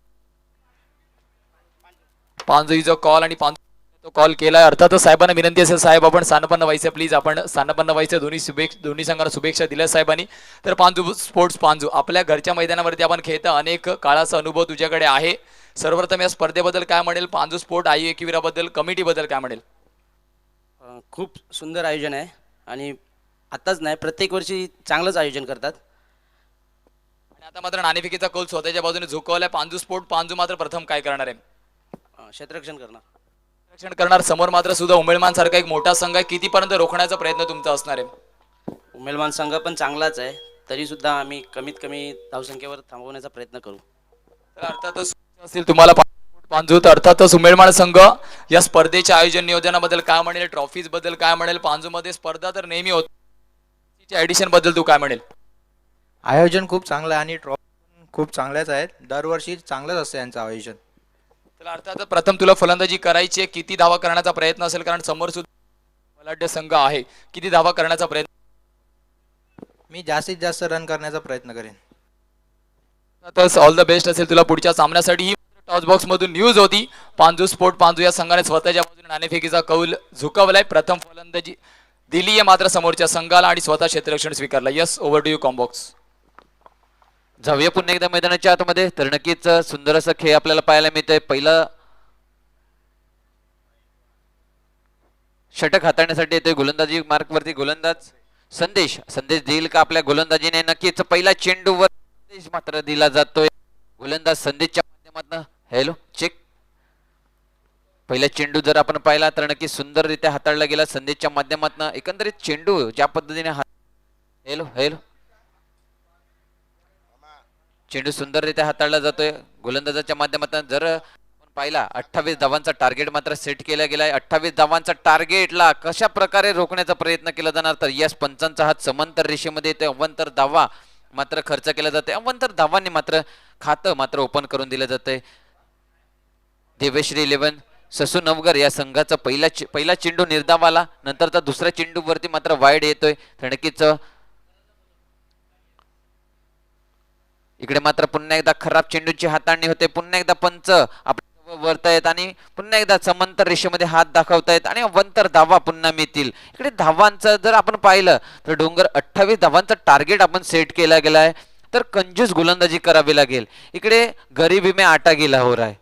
[SPEAKER 2] पांजूचा कॉल आणि पांजू तो कॉल केलाय. अर्थातच साहेबांना विनंती असेल साहेब आपण स्थानपन्न व्हायचं प्लीज, आपण स्थानपन्न व्हायचं. दोन्ही संघांना शुभेच्छा दिल्या साहेबांनी. तर पांजू स्पोर्ट्स पांजू आपल्या घरच्या मैदानावरती आपण खेळता, अनेक काळाचा अनुभव तुझ्याकडे आहे. सर्वप्रथम या स्पर्धेबद्दल काय म्हणेल, पांजू स्पोर्ट आई एकविराबद्दल कमिटीबद्दल काय म्हणेल?
[SPEAKER 3] खूप सुंदर आयोजन आहे आणि आताच नाही प्रत्येक वर्षी चांगलंच आयोजन करतात.
[SPEAKER 2] आणि आता मात्र नाणेफेकीचा कौल स्वतःच्या बाजूने झुकवलाय. पांजू स्पोर्ट पांजू मात्र प्रथम काय करणार आहे?
[SPEAKER 3] क्षेत्ररक्षण करणार.
[SPEAKER 2] रक्षण करणार. समोर मात्र सुद्धा उमेळमान सारखा एक मोठा संघ आहे. कितीपर्यंत रोखण्याचा प्रयत्न तुमचा असणार आहे?
[SPEAKER 3] उमेलमान संघ पण चांगलाच आहे, तरी सुद्धा आम्ही कमीत कमी धावसंख्येवर थांबवण्याचा प्रयत्न करू.
[SPEAKER 2] तर अर्थातच असतील तुम्हाला पांजू, तर अर्थातच उमेळमाण संघ या स्पर्धेच्या आयोजन नियोजनाबद्दल काय म्हणेल, ट्रॉफीज बद्दल काय म्हणेल? पांजू मध्ये स्पर्धा तर नेहमी होती, ऍडिशन बद्दल तू काय म्हणेल?
[SPEAKER 4] आयोजन खूप चांगलं आहे आणि ट्रॉफी खूप चांगल्याच आहेत. दरवर्षी चांगलंच असतं यांचं आयोजन.
[SPEAKER 2] तर अर्थात प्रथम तुला फलंदाजी करायची आहे. किती धावा करण्याचा प्रयत्न असेल, कारण समोर सुद्धा बलाढ्य संघ आहे. किती धावा करण्याचा प्रयत्न?
[SPEAKER 4] मी जास्तीत जास्त रन करण्याचा प्रयत्न करेन.
[SPEAKER 2] ऑल द बेस्ट असेल तुला पुढच्या सामन्यासाठी. ही टॉस बॉक्स मधून न्यूज होती. पांजू स्पोर्ट पांजू या संघाने स्वतःच्या बाजूने नाणेफेकीचा कौल झुकवलाय. प्रथम फलंदाजी दिली आहे मात्र समोरच्या संघाला आणि स्वतः क्षेत्ररक्षण स्वीकारलं. Yes, over to you comm box.
[SPEAKER 1] जाऊया पुन्हा एकदा मैदानाच्या आतमध्ये. तर नक्कीच सुंदर असं खेळ आपल्याला पाहायला मिळतंय. पहिलं षटक हाताळण्यासाठी येतोय गोलंदाजी मार्कवरती गोलंदाज संदेश. संदेश देईल का आपल्या गोलंदाजीने? नक्कीच पहिला चेंडूवर संदेश मात्र दिला जातोय. गोलंदाज संदेशच्या माध्यमातून हॅलो चेक. पहिला चेंडू जर आपण पाहिला तर नक्कीच सुंदररित्या हाताळला गेला संदेशच्या माध्यमातून. एकंदरीत चेंडू ज्या पद्धतीने हॅलो हॅलो चेंडू सुंदररित्या हाताळला जातोय गोलंदाजाच्या माध्यमातून. जर आपण पाहिला 28 धावांचा टार्गेट मात्र सेट केला गेलाय. 28 धावांचा टार्गेटला कशा प्रकारे रोखण्याचा प्रयत्न केला जाणार, तर यस पंचांचा हात समांतर रेषेमध्ये येतोय. अव्वंतर धावा मात्र खर्च केला जाते. अव्वंतर धावांनी मात्र खातं मात्र ओपन करून दिलं जातंय. देवेश्री 11 ससू नवगर या संघाचा पहिला चेंडू निर्धावाला, नंतरचा दुसऱ्या चेंडू वरती मात्र वाईड येतोय. तर नक्कीच इकडे मात्र पुन्हा एकदा खराब चेंडूची हाताळणी होते. पुन्हा एकदा पंच आपल्या वरतायत आणि पुन्हा एकदा समांतर रेषेमध्ये हात दाखवतायत आणि अवंतर धावा पुन्हा मिळतील. इकडे धावांचं जर आपण पाहिलं तर डोंगर 28 धावांचा टार्गेट आपण सेट केला गेलाय, तर कंजूस गोलंदाजी करावी लागेल. इकडे गरीबी में आटा गेला हो रहा है.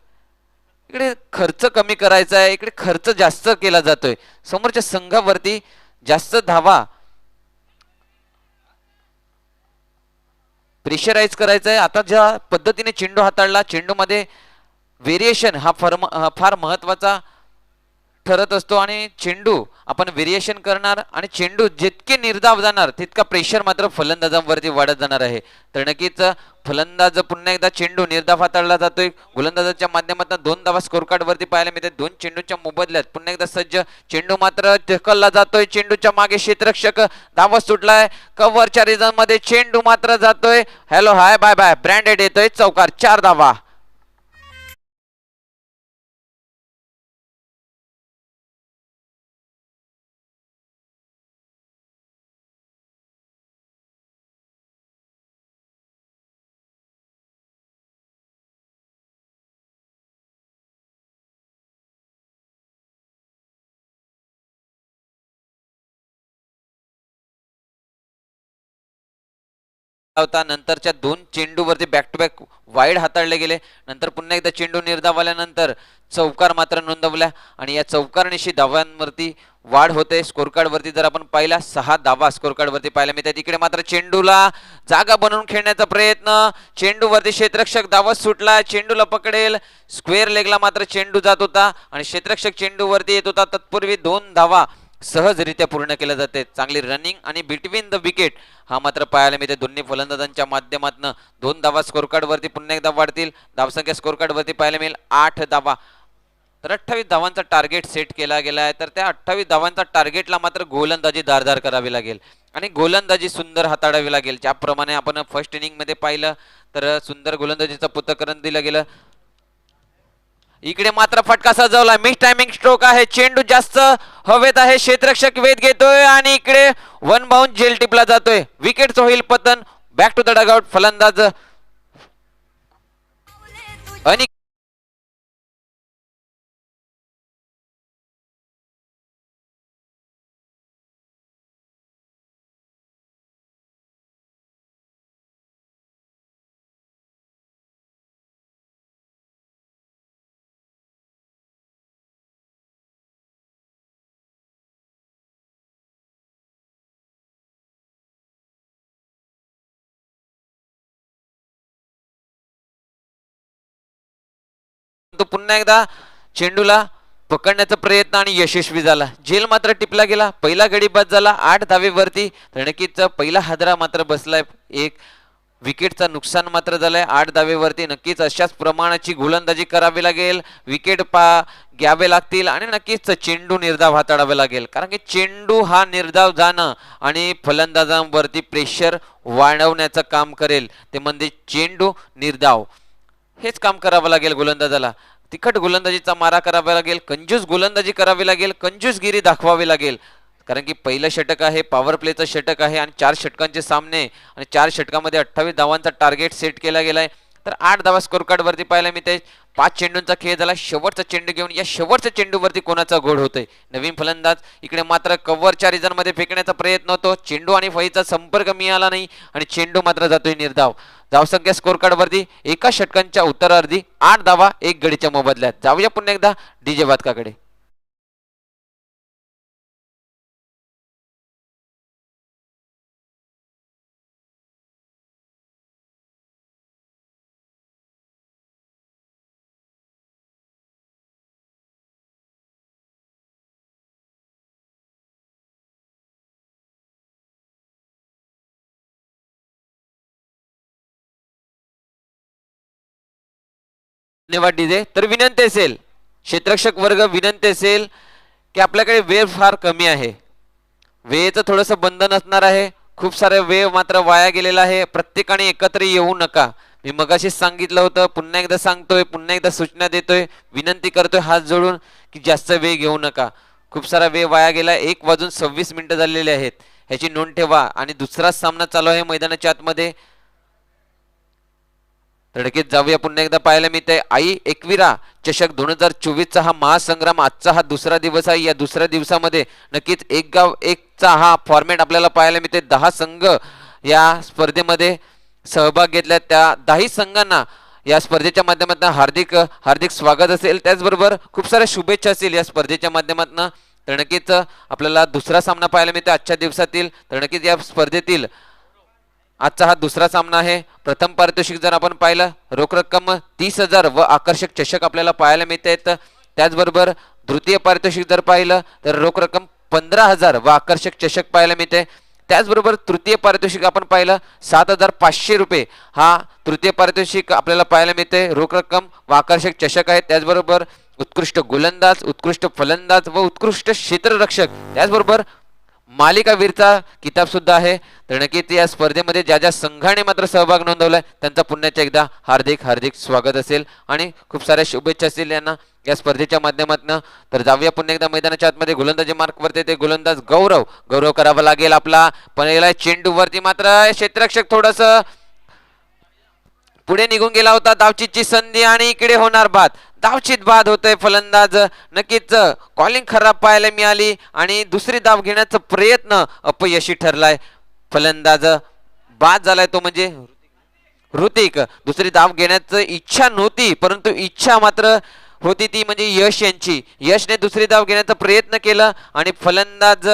[SPEAKER 1] इकडे खर्च कमी करायचा आहे, इकडे खर्च जास्त केला जातोय. समोरच्या संघावरती जास्त धावा प्रेशराईज करायचं आहे. आता ज्या पद्धतीने चेंडू हाताळला, चेंडूमध्ये व्हेरिएशन हा फार महत्वाचा ठरत असतो आणि चेंडू आपण व्हेरिएशन करणार आणि चेंडू जितके निर्धाव जाणार तितका प्रेशर मात्र फलंदाजांवरती वाढत जाणार आहे. तर नक्कीच फलंदाज पुन्हा एकदा चेंडू निर्धाव हाताळला जातोय. गोलंदाजाच्या माध्यमातून 2 धावा स्कोर कार्ड वरती पाहायला मिळते. 2 चेंडूच्या मोबदल्यात पुन्हा एकदा सज्ज चेंडू मात्र ढकलला जातोय. चेंडूच्या मागे क्षेत्ररक्षक धावा सुटलाय. कव्हरच्या रिझन मध्ये चेंडू मात्र जातोय. Hello hi bye bye branded येतोय. चौकार 4 धावा. होता. नंतरच्या 2 चेंडूवरती बॅक टू बॅक वाईड हाताळले गेले. नंतर पुन्हा एकदा चेंडू निर्धाव आल्यानंतर चौकार मात्र नोंदवल्या आणि या चौकारनिशी धावांवरती वाढ होते. स्कोर कार्ड वरती जर आपण पाहिला 6 धावा स्कोर कार्ड वरती पाहायला मिळते. तिकडे मात्र चेंडूला जागा बनवून खेळण्याचा प्रयत्न, चेंडूवरती क्षेत्ररक्षक धावत सुटला, चेंडूला पकडेल, स्क्वेअर लेगला मात्र चेंडू जात होता आणि क्षेत्ररक्षक चेंडूवरती येत होता. तत्पूर्वी 2 धावा सहजरित्या पूर्ण केल्या जाते. चांगली रनिंग आणि बिटवीन द विकेट हा मात्र पाहायला मिळते. दोन्ही फलंदाजांच्या माध्यमातून 2 धावा स्कोर कार्ड वरती पुन्हा एकदा वाढतील. धावसंख्या स्कोर कार्ड वरती पाहायला मिळेल 8 धावा. तर 28 धावांचा टार्गेट सेट केला गेला आहे. तर त्या 28 धावांचा टार्गेटला मात्र गोलंदाजी धारदार करावी लागेल आणि गोलंदाजी सुंदर हाताळावी लागेल. ज्याप्रमाणे आपण फर्स्ट इनिंग मध्ये पाहिलं तर सुंदर गोलंदाजीचं पृथक्करण दिलं गेलं. इकडे मात्र फटका सजवला, मिस टायमिंग स्ट्रोक आहे, चेंडू जास्त हवेत आहे, क्षेत्ररक्षक वेध घेतोय आणि इकडे वन बाउंड जेल टिपला जातोय. विकेटचं होईल पतन. Back to the dugout. फलंदाज अनिक तो पुन्हा एकदा चेंडूला पकडण्याचा प्रयत्न आणि यशस्वी झाला. झेल मात्र टिपला गेला. पहिला गडी बाद झाला 8 धावेवरती. रणकीचा पहिला हादरा मात्र बसलाय. एक विकेटचा नुकसान मात्र झालंय 8 धावेवरती. नक्कीच अशाच प्रमाणाची गोलंदाजी करावी लागेल, विकेट घ्यावे लागतील आणि नक्कीच चेंडू निर्धाव हाताळावे लागेल. कारण की चेंडू हा निर्धाव जाणं आणि फलंदाजांवरती प्रेशर वाढवण्याचं काम करेल. ते म्हणजे चेंडू निर्धाव हेच काम करावं लागेल गोलंदाजाला. तिखट गोलंदाजीचा मारा करावा लागेल, कंजूस गोलंदाजी करावी लागेल, कंजूसगिरी दाखवावी लागेल. कारण की पहिलं षटक आहे, पॉवर प्लेचं षटक आहे आणि 4 षटकांचे सामने आणि 4 षटकामध्ये 28 धावांचा टार्गेट सेट केला गेलाय. तर 8 धावा स्कोर कार्ड वरती पाहायला मिळते. 5 चेंडूंचा खेळ झाला. शेवटचा चेंडू घेऊन या शेवटच्या चेंडूवरती कोणाचा गोड होतोय. नवीन फलंदाज इकडे मात्र कव्हरच्या रिझन मध्ये फेकण्याचा प्रयत्न होतो. चेंडू आणि फळीचा संपर्क मिळाला नाही आणि चेंडू मात्र जातोय निर्धाव. धावसंख्या स्कोर कार्ड वरती एका षटकांच्या उत्तरार्धी 8 धावा 1 गडीच्या मोबदल्यात. जाऊया पुन्हा एकदा डीजे वादकाकडे. धन्यवाद डीजे. तर विनंती असेल क्षेत्ररक्षक वर्ग, विनंती असेल की आपल्याकडे वेळ फार कमी आहे, वेळेचं थोडंसं बंधन असणार आहे. खूप सारा वेळ मात्र वाया गेलेला आहे. प्रत्येकाने एकत्र येऊ नका. मी मगाशीच सांगितलं होतं, पुन्हा एकदा सांगतोय, पुन्हा एकदा सूचना देतोय, विनंती करतोय हात जोडून की जास्त वेळ घेऊ नका. खूप सारा वेळ वाया गेला. 1:26 झालेले आहेत, ह्याची नोंद ठेवा. आणि दुसराच सामना चालू आहे मैदानाच्या आतमध्ये. धडकीत जाऊया पुन्हा एकदा पाहायला मिळते. आई एकविरा चषक 2024 हा महासंग्राम आजचा हा दुसरा दिवस आहे. या दुसऱ्या दिवसामध्ये नक्कीच एक गाव एकचा हा फॉर्मॅट आपल्याला पाहायला मिळते. 10 संघ या स्पर्धेमध्ये सहभाग घेतला. त्या 10 संघांना या स्पर्धेच्या माध्यमातून हार्दिक हार्दिक स्वागत असेल. त्याचबरोबर खूप साऱ्या शुभेच्छा असेल या स्पर्धेच्या माध्यमातून. तर नक्कीच आपल्याला दुसरा सामना पाहायला मिळतो आजच्या दिवसातील. तर नक्कीच या स्पर्धेतील आजचा हा दुसरा सामना आहे. प्रथम पारितोषिक जर आपण पाहिलं, रोख रक्कम 30,000 व आकर्षक चषक आपल्याला पाहायला मिळते. त्याचबरोबर द्वितीय पारितोषिक जर पाहिलं तर रोख रक्कम 15,000 व आकर्षक चषक पाहायला मिळते. त्याचबरोबर तृतीय पारितोषिक आपण पाहिलं 7,500 रुपये हा तृतीय पारितोषिक आपल्याला पाहायला मिळते. रोख रक्कम व आकर्षक चषक आहे. त्याचबरोबर उत्कृष्ट गोलंदाज, उत्कृष्ट फलंदाज व उत्कृष्ट क्षेत्ररक्षक, त्याचबरोबर मालिकावीरचा किताब सुद्धा आहे. तर नक्कीच या स्पर्धेमध्ये ज्या ज्या संघाने मात्र सहभाग नोंदवलाय त्यांचा पुन्हा एकदा हार्दिक हार्दिक स्वागत असेल आणि खूप साऱ्या शुभेच्छा असतील यांना या स्पर्धेच्या माध्यमातून. तर जाऊया पुन्हा एकदा मैदानाच्या आतमध्ये. गोलंदाजी मार्क वरती ते गोलंदाज गौरव करावा लागेल आपला. पहिला चेंडू वरती मात्र क्षेत्ररक्षक थोडस पुढे निघून गेला होता. धावचीची संधी आणि इकडे होणार बाद. धावचीत बाद होतोय. फलंदाज नक्कीच कॉलिंग खराब पाहायला मिळाली आणि दुसरी धाव घेण्याचा प्रयत्न अपयशी ठरलाय. फलंदाज बाद झालाय तो म्हणजे ऋतिक. दुसरी धाव घेण्याचं इच्छा नव्हती, परंतु इच्छा मात्र होती ती म्हणजे यश यांची. यशने दुसरी धाव घेण्याचा प्रयत्न केला आणि फलंदाज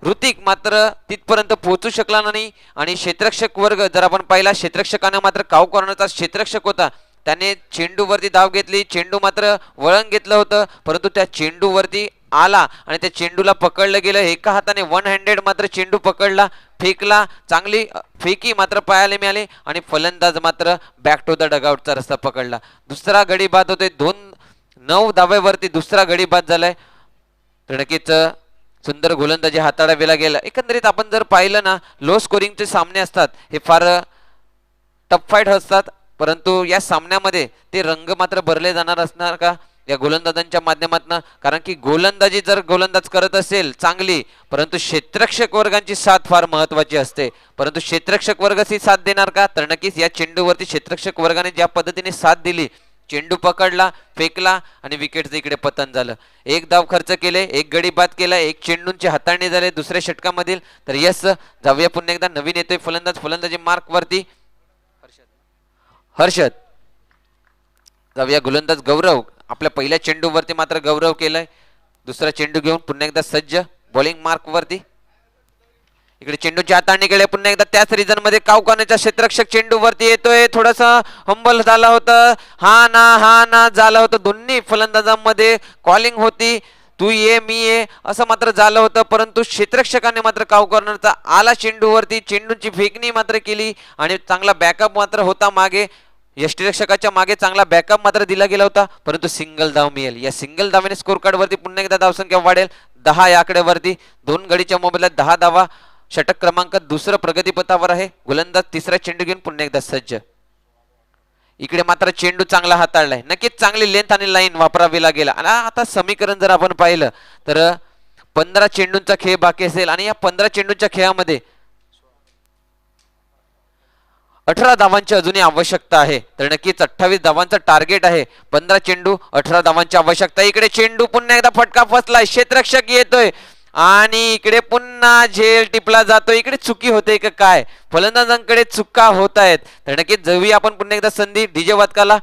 [SPEAKER 1] ऋतिक मात्र तिथपर्यंत पोहोचू शकला नाही. आणि क्षेत्ररक्षक वर्ग जर आपण पाहिला, क्षेत्ररक्षकाने मात्र काव कॉर्नरचा क्षेत्ररक्षक होता, त्याने चेंडूवरती धाव घेतली. चेंडू मात्र वळण घेतलं होतं, परंतु त्या चेंडूवरती आला आणि त्या चेंडूला पकडलं गेलं. एका हाताने वन हँडेड मात्र चेंडू पकडला, फेकला. चांगली फेकी मात्र पाहायला मिळाली आणि फलंदाज मात्र बॅक टू द डगआउटचा रस्ता पकडला. दुसरा गडी बाद होतोय. 9 धाब्यावरती दुसरा गडी बाद झालाय. तर नक्कीच सुंदर गोलंदाजी हाताळावेला गेला. एकंदरीत आपण जर पाहिलं ना, लो स्कोरिंगचे सामने असतात, हे फार टफ फाईट असतात, परंतु या सामन्यामध्ये ते रंग मात्र भरले जाणार असणार का या गोलंदाजांच्या माध्यमातून. कारण की गोलंदाजी जर गोलंदाज करत असेल चांगली, परंतु क्षेत्ररक्षक वर्गांची साथ फार महत्वाची असते. परंतु क्षेत्ररक्षक वर्ग ही साथ देणार का, तर नक्कीच या चेंडूवरती क्षेत्ररक्षक वर्गाने ज्या पद्धतीने साथ दिली, चेंडू पकडला, फेकला आणि विकेटचं इकडे पतन झालं. 1 धाव खर्च केले, 1 गडी बाद केला, 1 चेंडूंची हाताळणी झाले दुसऱ्या षटकामधील. तर यस, जाऊया पुन्हा एकदा नवीन येतोय फलंदाज. फलंदाजी मार्क वरती हर्षद. जाऊया गोलंदाज गौरव. आपल्या पहिल्या चेंडूवरती मात्र गौरव केलाय. दुसरा चेंडू घेऊन पुन्हा एकदा सज्ज बॉलिंग मार्क वरती. इकडे चेंडूची हाताळणी केली पुन्हा एकदा त्याच रिजन मध्ये. कावकानेचा क्षेत्ररक्षक चेंडू वरती येतोय, थोडस हंबल झाला होता, हा ना झालं होतं. दोन्ही फलंदाजांमध्ये कॉलिंग होती, तू ये मी ये असं मात्र झालं होतं. परंतु क्षेत्ररक्षकाने मात्र काव कॉर्नरचा आला चेंडूवरती, चेंडूची फेकणी मात्र केली आणि चांगला बॅकअप मात्र होता मागे. यष्टीरक्षकाच्या मागे चांगला बॅकअप मात्र दिला गेला होता, परंतु सिंगल धाव मिळेल. या सिंगल धावेने स्कोर कार्ड वरती पुन्हा एकदा धावसंख्या वाढेल 10 या आकड्यावरती. 2 गडीच्या मोबदल्यात 10 धावा. षटक क्रमांक दुसरं प्रगतीपथावर आहे. गोलंदाज तिसरा चेंडू घेऊन पुन्हा एकदा सज्ज. इकडे मात्र चेंडू चांगला हाताळलाय. नक्कीच चांगली लेंथ आणि लाईन वापरावी लागेल. आणि आता समीकरण जर आपण पाहिलं तर 15 चेंडूंचा खेळ बाकी असेल आणि या 15 चेंडूंच्या खेळामध्ये 18 धावांची अजूनही आवश्यकता आहे. तर नक्कीच 28 धावांचं टार्गेट आहे. 15 चेंडू 18 धावांची आवश्यकता. इकडे चेंडू पुन्हा एकदा फटका फसलाय, क्षेत्ररक्षक येतोय आणि इकडे पुन्हा झेल टिपला जातोय. इकडे चुकी होते का काय, फलंदाजांकडे चुका होत आहेत. तर नक्कीच जाऊया आपण पुन्हा एकदा संधी डीजे वादकाला.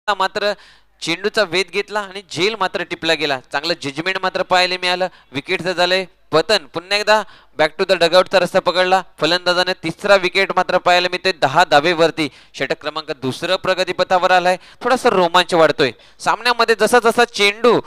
[SPEAKER 1] मात्र चेंडूचा वेध घेतला आणि झेल मात्र टिपला गेला. चांगलं जजमेंट मात्र पाहायला मिळालं. विकेटचं झालंय पतन. पुन्हा एकदा बॅक टू द डगआउटचा रस्ता पकडला फलंदाजाने. तिसरा विकेट मात्र पाहायला मिळतोय 10 धावेवरती. षटक क्रमांक दुसरं प्रगतीपथावर आलाय. थोडासा रोमांच वाढतोय सामन्यामध्ये. जसा जसा चेंडू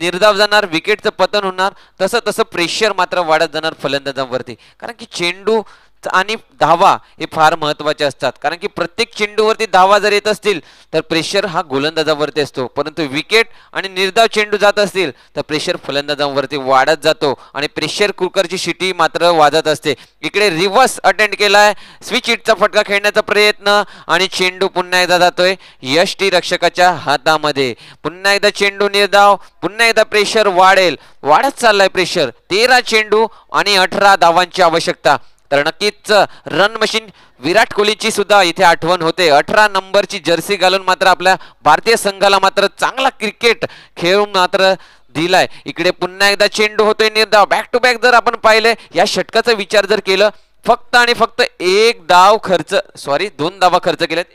[SPEAKER 1] निर्धाव जाणार, विकेटचं पतन होणार, तसं तसं प्रेशर मात्र वाढत जाणार फलंदाजांवरती. कारण की चेंडू आणि धावा हे फार महत्वाचे असतात. कारण की प्रत्येक चेंडूवरती धावा जर येत असतील तर प्रेशर हा गोलंदाजावरती असतो, परंतु विकेट आणि निर्धाव चेंडू जात असतील तर प्रेशर फलंदाजांवरती वाढत जातो आणि प्रेशर कुकरची शिटी मात्र वाजत असते. इकडे रिव्हर्स अटेंड केलाय, स्विच हिटचा फटका खेळण्याचा प्रयत्न आणि चेंडू पुन्हा एकदा जातोय यष्टी रक्षकाच्या हातामध्ये. पुन्हा एकदा चेंडू निर्धाव, पुन्हा एकदा प्रेशर वाढत चाललाय प्रेशर. 13 चेंडू आणि 18 धावांची आवश्यकता. तर नक्कीच रन मशीन विराट कोहलीची सुद्धा इथे आठवण होते. 18 नंबरची जर्सी घालून मात्र आपल्या भारतीय संघाला मात्र चांगला क्रिकेट खेळून मात्र दिलाय. इकडे पुन्हा एकदा चेंडू होतोय निर्धाव. बॅक टू बॅक जर आपण पाहिले या षटकाचा विचार जर केलं, फक्त आणि फक्त 2 धावा खर्च केल्यात.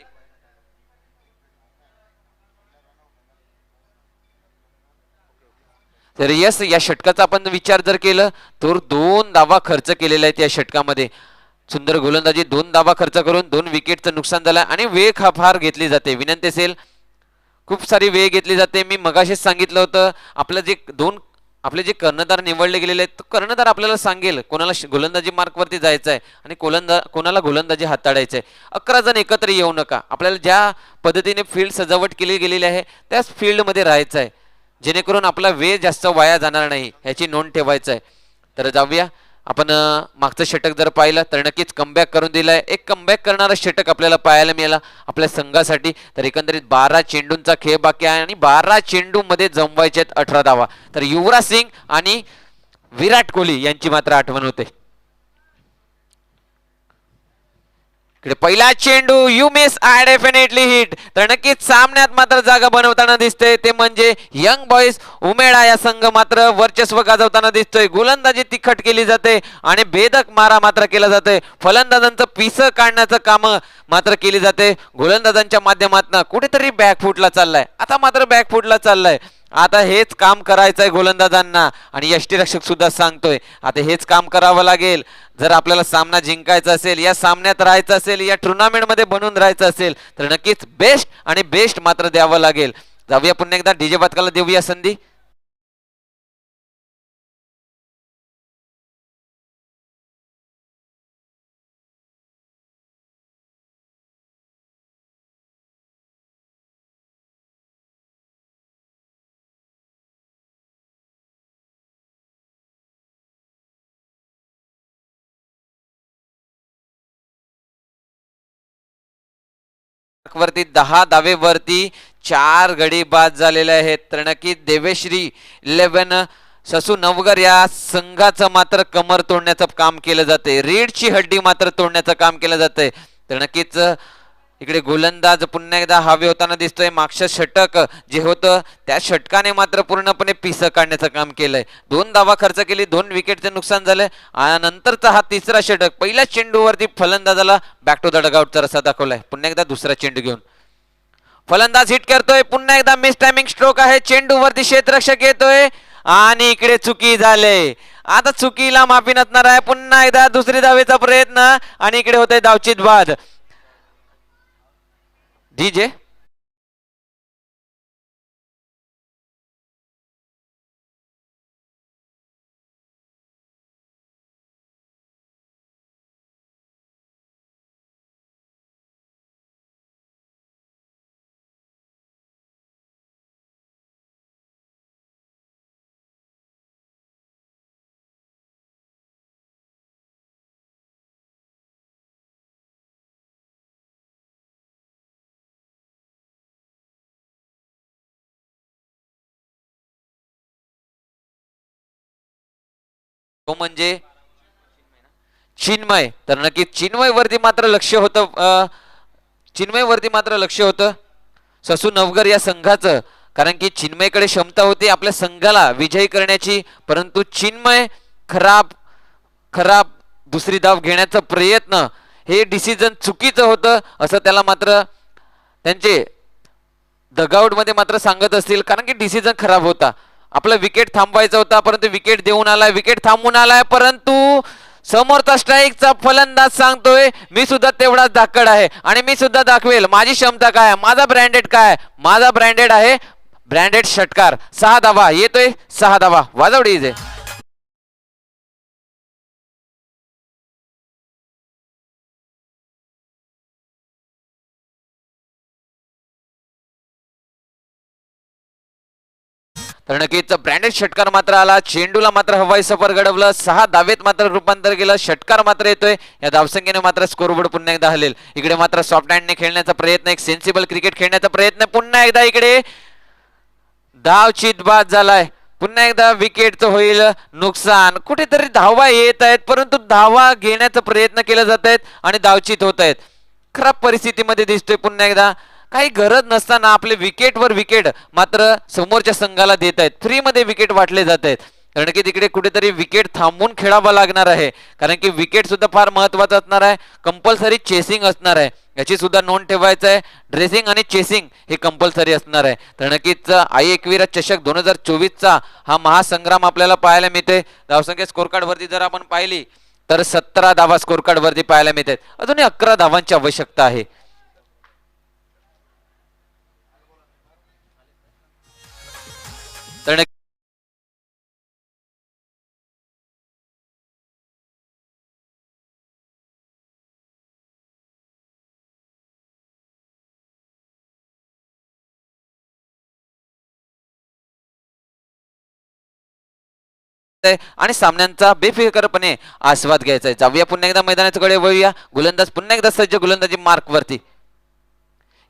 [SPEAKER 1] तर यस, या षटकाचा आपण विचार जर केलं तर 2 धावा खर्च केलेल्या आहेत या षटकामध्ये. सुंदर गोलंदाजी, 2 धावा खर्च करून 2 विकेटचं नुकसान झालं आणि वेळ फार घेतली जाते. विनंती असेल, खूप सारी वेळ घेतली जाते. मी मगाशीच सांगितलं होतं आपलं जे 2 आपले जे कर्णधार निवडले गेलेले आहेत, तो कर्णधार आपल्याला सांगेल कोणाला गोलंदाजी मार्कवरती जायचं आहे आणि कोणाला गोलंदाजी हाताळायचं आहे. 11 जण एकत्र येऊ नका. आपल्याला ज्या पद्धतीने फील्ड सजावट केली गेलेली आहे त्याच फील्डमध्ये राहायचं आहे, जेणेकरून आपला वेळ जास्त वाया जाणार नाही ह्याची नोंद ठेवायचं आहे. तर जाऊया आपण मागचं षटक जर पाहिलं तर नक्कीच कमबॅक करून दिलाय. एक कमबॅक करणारा षटक आपल्याला पाहायला मिळाला आपल्या संघासाठी. तर एकंदरीत 12 चेंडूंचा खेळ बाकी आहे आणि 12 चेंडू मध्ये जमवायचे आहेत 18 धावा. तर युवराज सिंग आणि विराट कोहली यांची मात्र आठवण होते. इकडे पहिला चेंडू you miss I definitely hit. तर नक्कीच सामन्यात मात्र जागा बनवताना दिसते ते म्हणजे यंग बॉईज उमेडा या संघ मात्र वर्चस्व गाजवताना दिसतोय. गोलंदाजी तिखट केली जाते आणि भेदक मारा मात्र केला जाते. फलंदाजांचं पिसं काढण्याचं काम मात्र केली जाते गोलंदाजांच्या माध्यमातून. कुठेतरी बॅकफुटला चाललाय, आता मात्र बॅकफुटला चाललाय. आता हेच काम करायचंय गोलंदाजांना आणि यष्टीरक्षक सुद्धा सांगतोय आता हेच काम करावं लागेल. जर आपल्याला सामना जिंकायचा असेल, या सामन्यात राहायचं असेल, या टुर्नामेंट मध्ये बनून राहायचं असेल तर नक्कीच बेस्ट आणि बेस्ट मात्र द्यावं लागेल. जाऊया पुन्हा एकदा डीजे बातकाला देऊया संधी. वरती 10 धावेवरती 4 गडी बाद झालेले आहेत. तर नक्कीच देवेश्री 11 ससू नवगर या संघाचं मात्र कमर तोडण्याचं काम केलं जाते, रीडची हड्डी मात्र तोडण्याचं काम केलं जाते. तर नक्कीच इकडे गोलंदाज पुन्हा एकदा हवे होताना दिसतोय. मागचं षटक जे होतं त्या षटकाने मात्र पूर्णपणे पिसं काढण्याचं काम केलंय. 2 धावा खर्च केली, 2 विकेटचं नुकसान झालंय. नंतरचा हा तिसरा षटक पहिल्या चेंडूवरती फलंदाजाला बॅक टू द डगआउटचा रस्ता दाखवलाय. पुन्हा एकदा दुसरा चेंडू घेऊन फलंदाज हिट करतोय. पुन्हा एकदा मिस टायमिंग स्ट्रोक आहे. चेंडूवरती क्षेत्ररक्षक येतोय आणि इकडे चुकी झाले. आता चुकीला माफी नसणार आहे. पुन्हा एकदा दुसरी धावेचा प्रयत्न आणि इकडे होतोय धावचित बाद. डीजे तो म्हणजे चिन्मय. तर नक्की चिन्मय वरती मात्र लक्ष होतं, चिन्मय वरती मात्र लक्ष होतं ससू नवगर या संघाचं. कारण की चिन्मयकडे क्षमता होती आपल्या संघाला विजयी करण्याची, परंतु चिन्मय खराब दुसरी धाव घेण्याचा प्रयत्न हे डिसिजन चुकीचं होतं असं त्याला मात्र त्यांचे डगआउट मध्ये मात्र सांगत असतील. कारण की डिसिजन खराब होता, आपला विकेट थांबवायचा होता परंतु विकेट देऊन आलाय, विकेट थांबून आलाय. परंतु समोरचा स्ट्राईकचा फलंदाज सांगतोय मी सुद्धा तेवढाच धाकड आहे आणि मी सुद्धा दाखवेल माझी क्षमता काय, माझा ब्रँडेड काय. माझा ब्रँडेड आहे ब्रँडेड षटकार. 6 धावा येतोय, 6 धावा वाजवडी इजे. तर नक्कीच ब्रँडेड षटकार मात्र आला. चेंडूला मात्र हवाई सफर घडवलं, 6 धावेत मात्र रूपांतर केलं. षटकार मात्र येतोय. या धावसंख्येने मात्र स्कोरबोर्ड पुन्हा एकदा हलेल. इकडे मात्र सॉफ्ट हँडने खेळण्याचा प्रयत्न, एक सेन्सिबल क्रिकेट खेळण्याचा प्रयत्न. पुन्हा एकदा इकडे धावचित बाद झालाय. पुन्हा एकदा विकेटचं होईल नुकसान. कुठेतरी धावा येत आहेत परंतु धावा घेण्याचा प्रयत्न केला जात आहेत आणि धावचित होत आहेत. खराब परिस्थितीमध्ये दिसतोय. पुन्हा एकदा काही गरज नसताना आपले विकेटवर विकेट मात्र समोरच्या संघाला देत आहेत, फ्री मध्ये विकेट वाटले जात आहेत. कारण की तिकडे कुठेतरी विकेट थांबून खेळावं लागणार आहे, कारण की विकेट सुद्धा फार महत्वाचं असणार आहे. कंपल्सरी चेसिंग असणार आहे, याची सुद्धा नोंद ठेवायचं आहे. ड्रेसिंग आणि चेसिंग हे कंपल्सरी असणार आहे. तर नक्कीच आई एकविरा चषक 2024चा हा महासंग्राम आपल्याला पाहायला मिळते. धावसंख्या स्कोर कार्ड वरती जर आपण पाहिली तर 17 धावा स्कोर कार्ड वरती पाहायला मिळतात. अजूनही 11 धावांची आवश्यकता आहे. तर आणि सामन्यांचा बेफिकरपणे आस्वाद घ्यायचा आहे. जाऊया पुन्हा एकदा मैदानाकडे वळूया. गोलंदाज पुन्हा एकदा सज्ज गोलंदाजी मार्कवरती.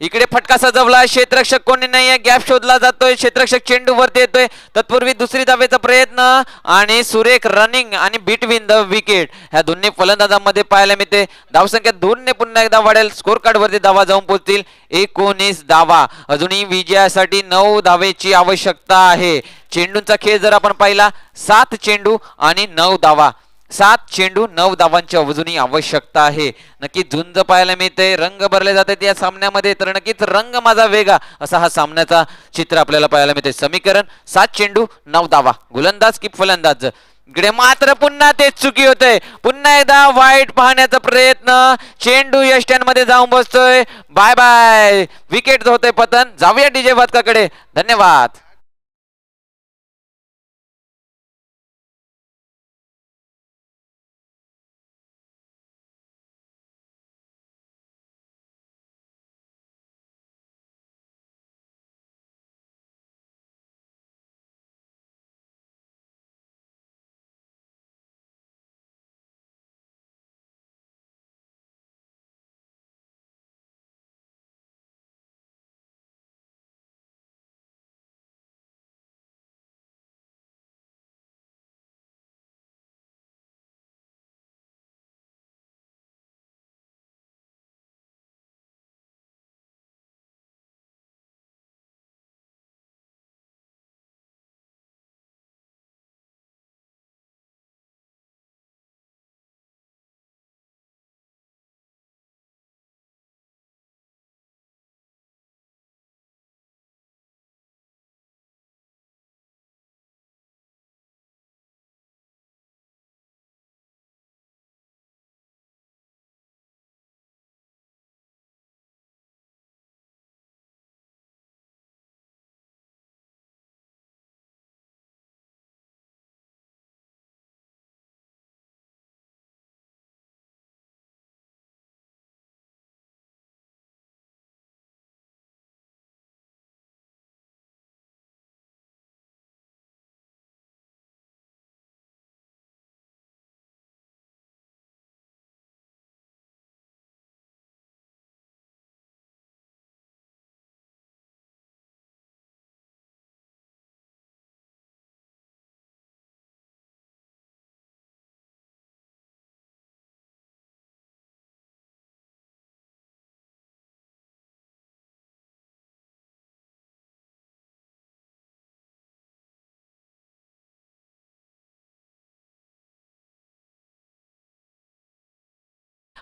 [SPEAKER 1] इकडे फटका सजवला, क्षेत्ररक्षक कोणी नाहीये, गॅप शोधला जातोय, क्षेत्ररक्षक चेंडू वरती येतोय. तत्पूर्वी दुसरी धावेचा प्रयत्न आणि सुरेख रनिंग आणि बिटवीन द विकेट ह्या दोन्ही फलंदाजांमध्ये पाहायला मिळते. धावसंख्या 2 ने पुन्हा एकदा वाढेल. स्कोर कार्ड वरती धावा जाऊन पोहोचतील 19 धावा. अजूनही विजयासाठी 9 धावेची आवश्यकता आहे. चेंडूंचा खेळ जर आपण पाहिला 7 चेंडू आणि 9 धावा. 7 चेंडू 9 धावांची अजूनही आवश्यकता आहे. नक्की झुंज पाहायला मिळते, रंग भरले जातात या सामन्यामध्ये. तर नक्कीच रंग माझा वेगा असा हा सामन्याचा चित्र आपल्याला पाहायला मिळते. समीकरण 7 चेंडू 9 धावा. गोलंदाज की फलंदाज. इकडे मात्र पुन्हा तेच चुकी होते. पुन्हा एकदा वाईट पाहण्याचा प्रयत्न. चेंडू यष्ट्यान मध्ये जाऊन बसतोय. Bye bye. विकेट होतोय पतन. जाऊया डीजे वादकाकडे. धन्यवाद.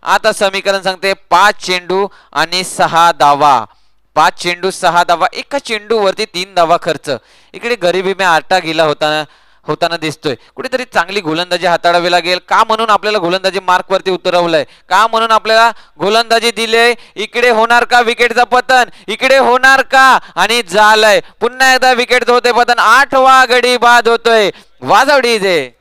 [SPEAKER 1] आता समीकरण सांगते 5 चेंडू आणि 6 धावा. 5 चेंडू 6 धावा. एका चेंडू वरती 3 धावा खर्च. इकडे गरिबी में आटा गेला होताना दिसतोय. कुठेतरी चांगली गोलंदाजी हाताळावी लागेल. का म्हणून आपल्याला गोलंदाजी मार्क वरती उतरवलंय, का म्हणून आपल्याला गोलंदाजी दिले. इकडे होणार का विकेटचं पतन, इकडे होणार का, आणि झालंय. पुन्हा एकदा विकेटचं होते पतन. 8वा गडी बाद होतोय. वाजव डीजे.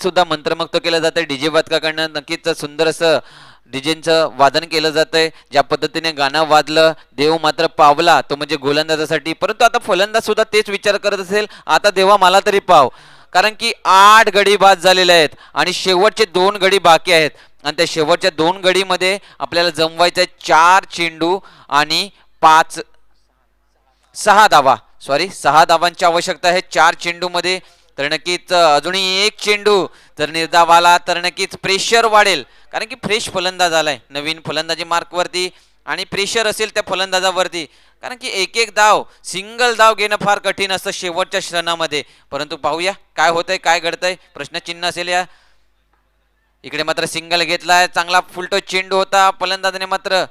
[SPEAKER 1] सुद्धा मंत्रमुक्त केलं जातंय डीजे वादकाकडनं. नक्कीच सुंदर असं डीजेचं वादन केलं जातंय. ज्या पद्धतीने गाणं वाजलं, देव मात्र पावला, तो म्हणजे गोलंदाजासाठी. परंतु आता फलंदाज सुद्धा तेच विचार करत असेल, आता देवा मला तरी पाव. कारण की 8 गडी बाद झालेले आहेत आणि शेवटचे 2 गडी बाकी आहेत. आणि त्या शेवटच्या 2 गडीमध्ये आपल्याला जमवायचं आहे 4 चेंडू आणि 6 धावा. 6 धावांची आवश्यकता आहे 4 चेंडू मध्ये. तर नक्कीच अजूनही 1 चेंडू जर निर्धाव आला तर नक्कीच प्रेशर वाढेल. कारण की फ्रेश फलंदाज आलाय नवीन फलंदाजी मार्कवरती आणि प्रेशर असेल त्या फलंदाजावरती. कारण की एक धाव, सिंगल धाव घेणं फार कठीण असतं शेवटच्या क्षणामध्ये. परंतु पाहूया काय होतंय, काय घडतंय. प्रश्नचिन्ह असेल या. इकडे मात्र सिंगल घेतलाय. चांगला फुलटो चेंडू होता. फलंदाजाने मात्र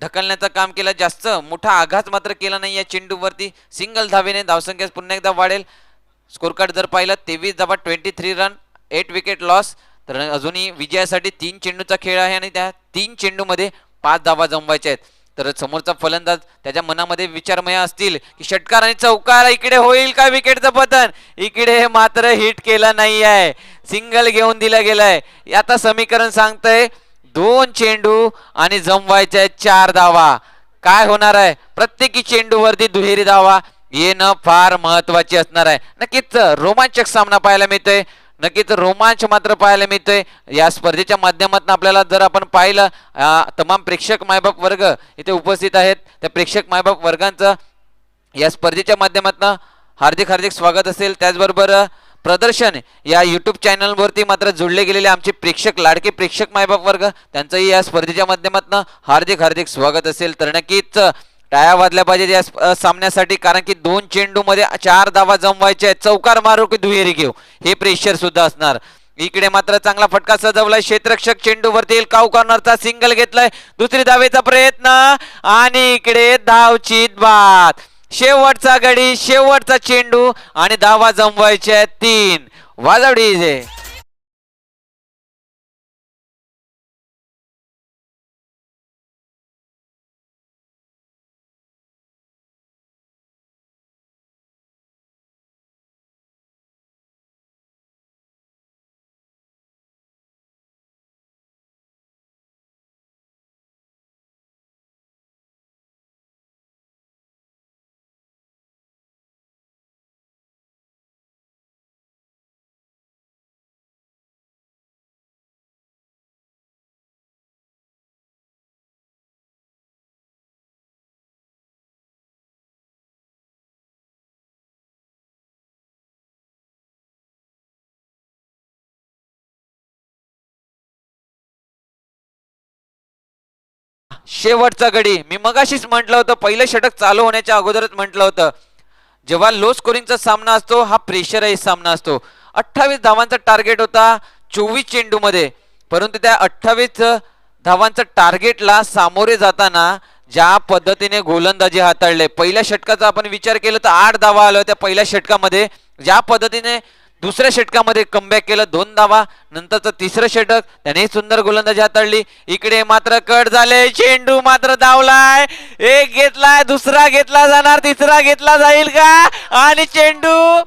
[SPEAKER 1] ढकलण्याचं काम केलं. जास्त मोठा आघात मात्र केला नाही या चेंडूवरती. सिंगल धावेने धावसंख्या पुन्हा एकदा वाढेल. स्कोर कार्ड जर पाहिलं 23 धावा, 23 रन, 8 विकेट लॉस. तर अजूनही विजयासाठी 3 चेंडूचा खेळ आहे आणि त्या 3 चेंडूमध्ये 5 धावा जमवायच्या आहेत. तर समोरचा फलंदाज त्याच्या मनामध्ये विचारमय असतील की षटकार आणि चौकार इकडे होईल का विकेटचं पतन. इकडे मात्र हिट केलं नाही आहे, सिंगल घेऊन दिलं गेलंय. आता समीकरण सांगतंय 2 चेंडू आणि जमवायचे 4 धावा. काय होणार आहे, प्रत्येकी चेंडूवरती दुहेरी धावा येणं फार महत्वाची असणार आहे. नक्कीच रोमांचक सामना पाहायला मिळतोय, नक्कीच रोमांच मात्र पाहायला मिळतोय या स्पर्धेच्या माध्यमातून. आपल्याला जर आपण पाहिलं तमाम प्रेक्षक मायबाप वर्ग इथे उपस्थित आहेत, त्या प्रेक्षक मायबाप वर्गांचं या स्पर्धेच्या माध्यमातून हार्दिक हार्दिक स्वागत असेल. त्याचबरोबर प्रदर्शन या यूट्यूब चॅनलवरती मात्र जोडले गेलेले आमचे प्रेक्षक, लाडके प्रेक्षक मायबाप वर्ग, त्यांचंही या स्पर्धेच्या माध्यमातून हार्दिक हार्दिक स्वागत असेल. तर नक्कीच टाळ्या वाजल्या पाहिजे या सामन्यासाठी, कारण की 2 चेंडू मध्ये 4 धावा जमवायच्या आहेत. चौकार मारू की दुहेरी घेऊ हे प्रेशर सुद्धा असणार. इकडे मात्र चांगला फटका सजवलाय क्षेत्ररक्षक, चेंडूवरती काऊ कॉर्नरचा सिंगल घेतलाय, दुसरी धावेचा प्रयत्न आणि इकडे धावचीत बाद. शेवटचा गडी, शेवटचा चेंडू आणि धावा जमवायच्या आहेत 3. वाजवडी इजे. शेवटचा गडी. मी मगाशीच म्हटलं होतं, पहिलं षटक चालू होण्याच्या अगोदरच म्हटलं होतं, जेव्हा लो स्कोरिंगचा सामना असतो हा प्रेशराईज सामना असतो. 28 धावांचा टार्गेट होता 24 चेंडू मध्ये, परंतु त्या 28 धावांचा टार्गेटला सामोरे जाताना ज्या पद्धतीने गोलंदाजी हाताळले, पहिल्या षटकाचा आपण विचार केला तर 8 धावा आल्या होत्या पहिल्या षटकामध्ये. ज्या पद्धतीने दुसऱ्या षटकामध्ये कमबॅक केलं 2 धावा, नंतरचं तिसरं षटक त्याने सुंदर गोलंदाजी हाताळली. इकडे मात्र कट झाले, चेंडू मात्र धावलाय, एक घेतलाय, दुसरा घेतला जाणार, तिसरा घेतला जाईल का, आणि चेंडू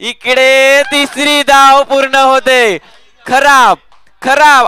[SPEAKER 1] इकडे तिसरी धाव पूर्ण होते. खराब खराब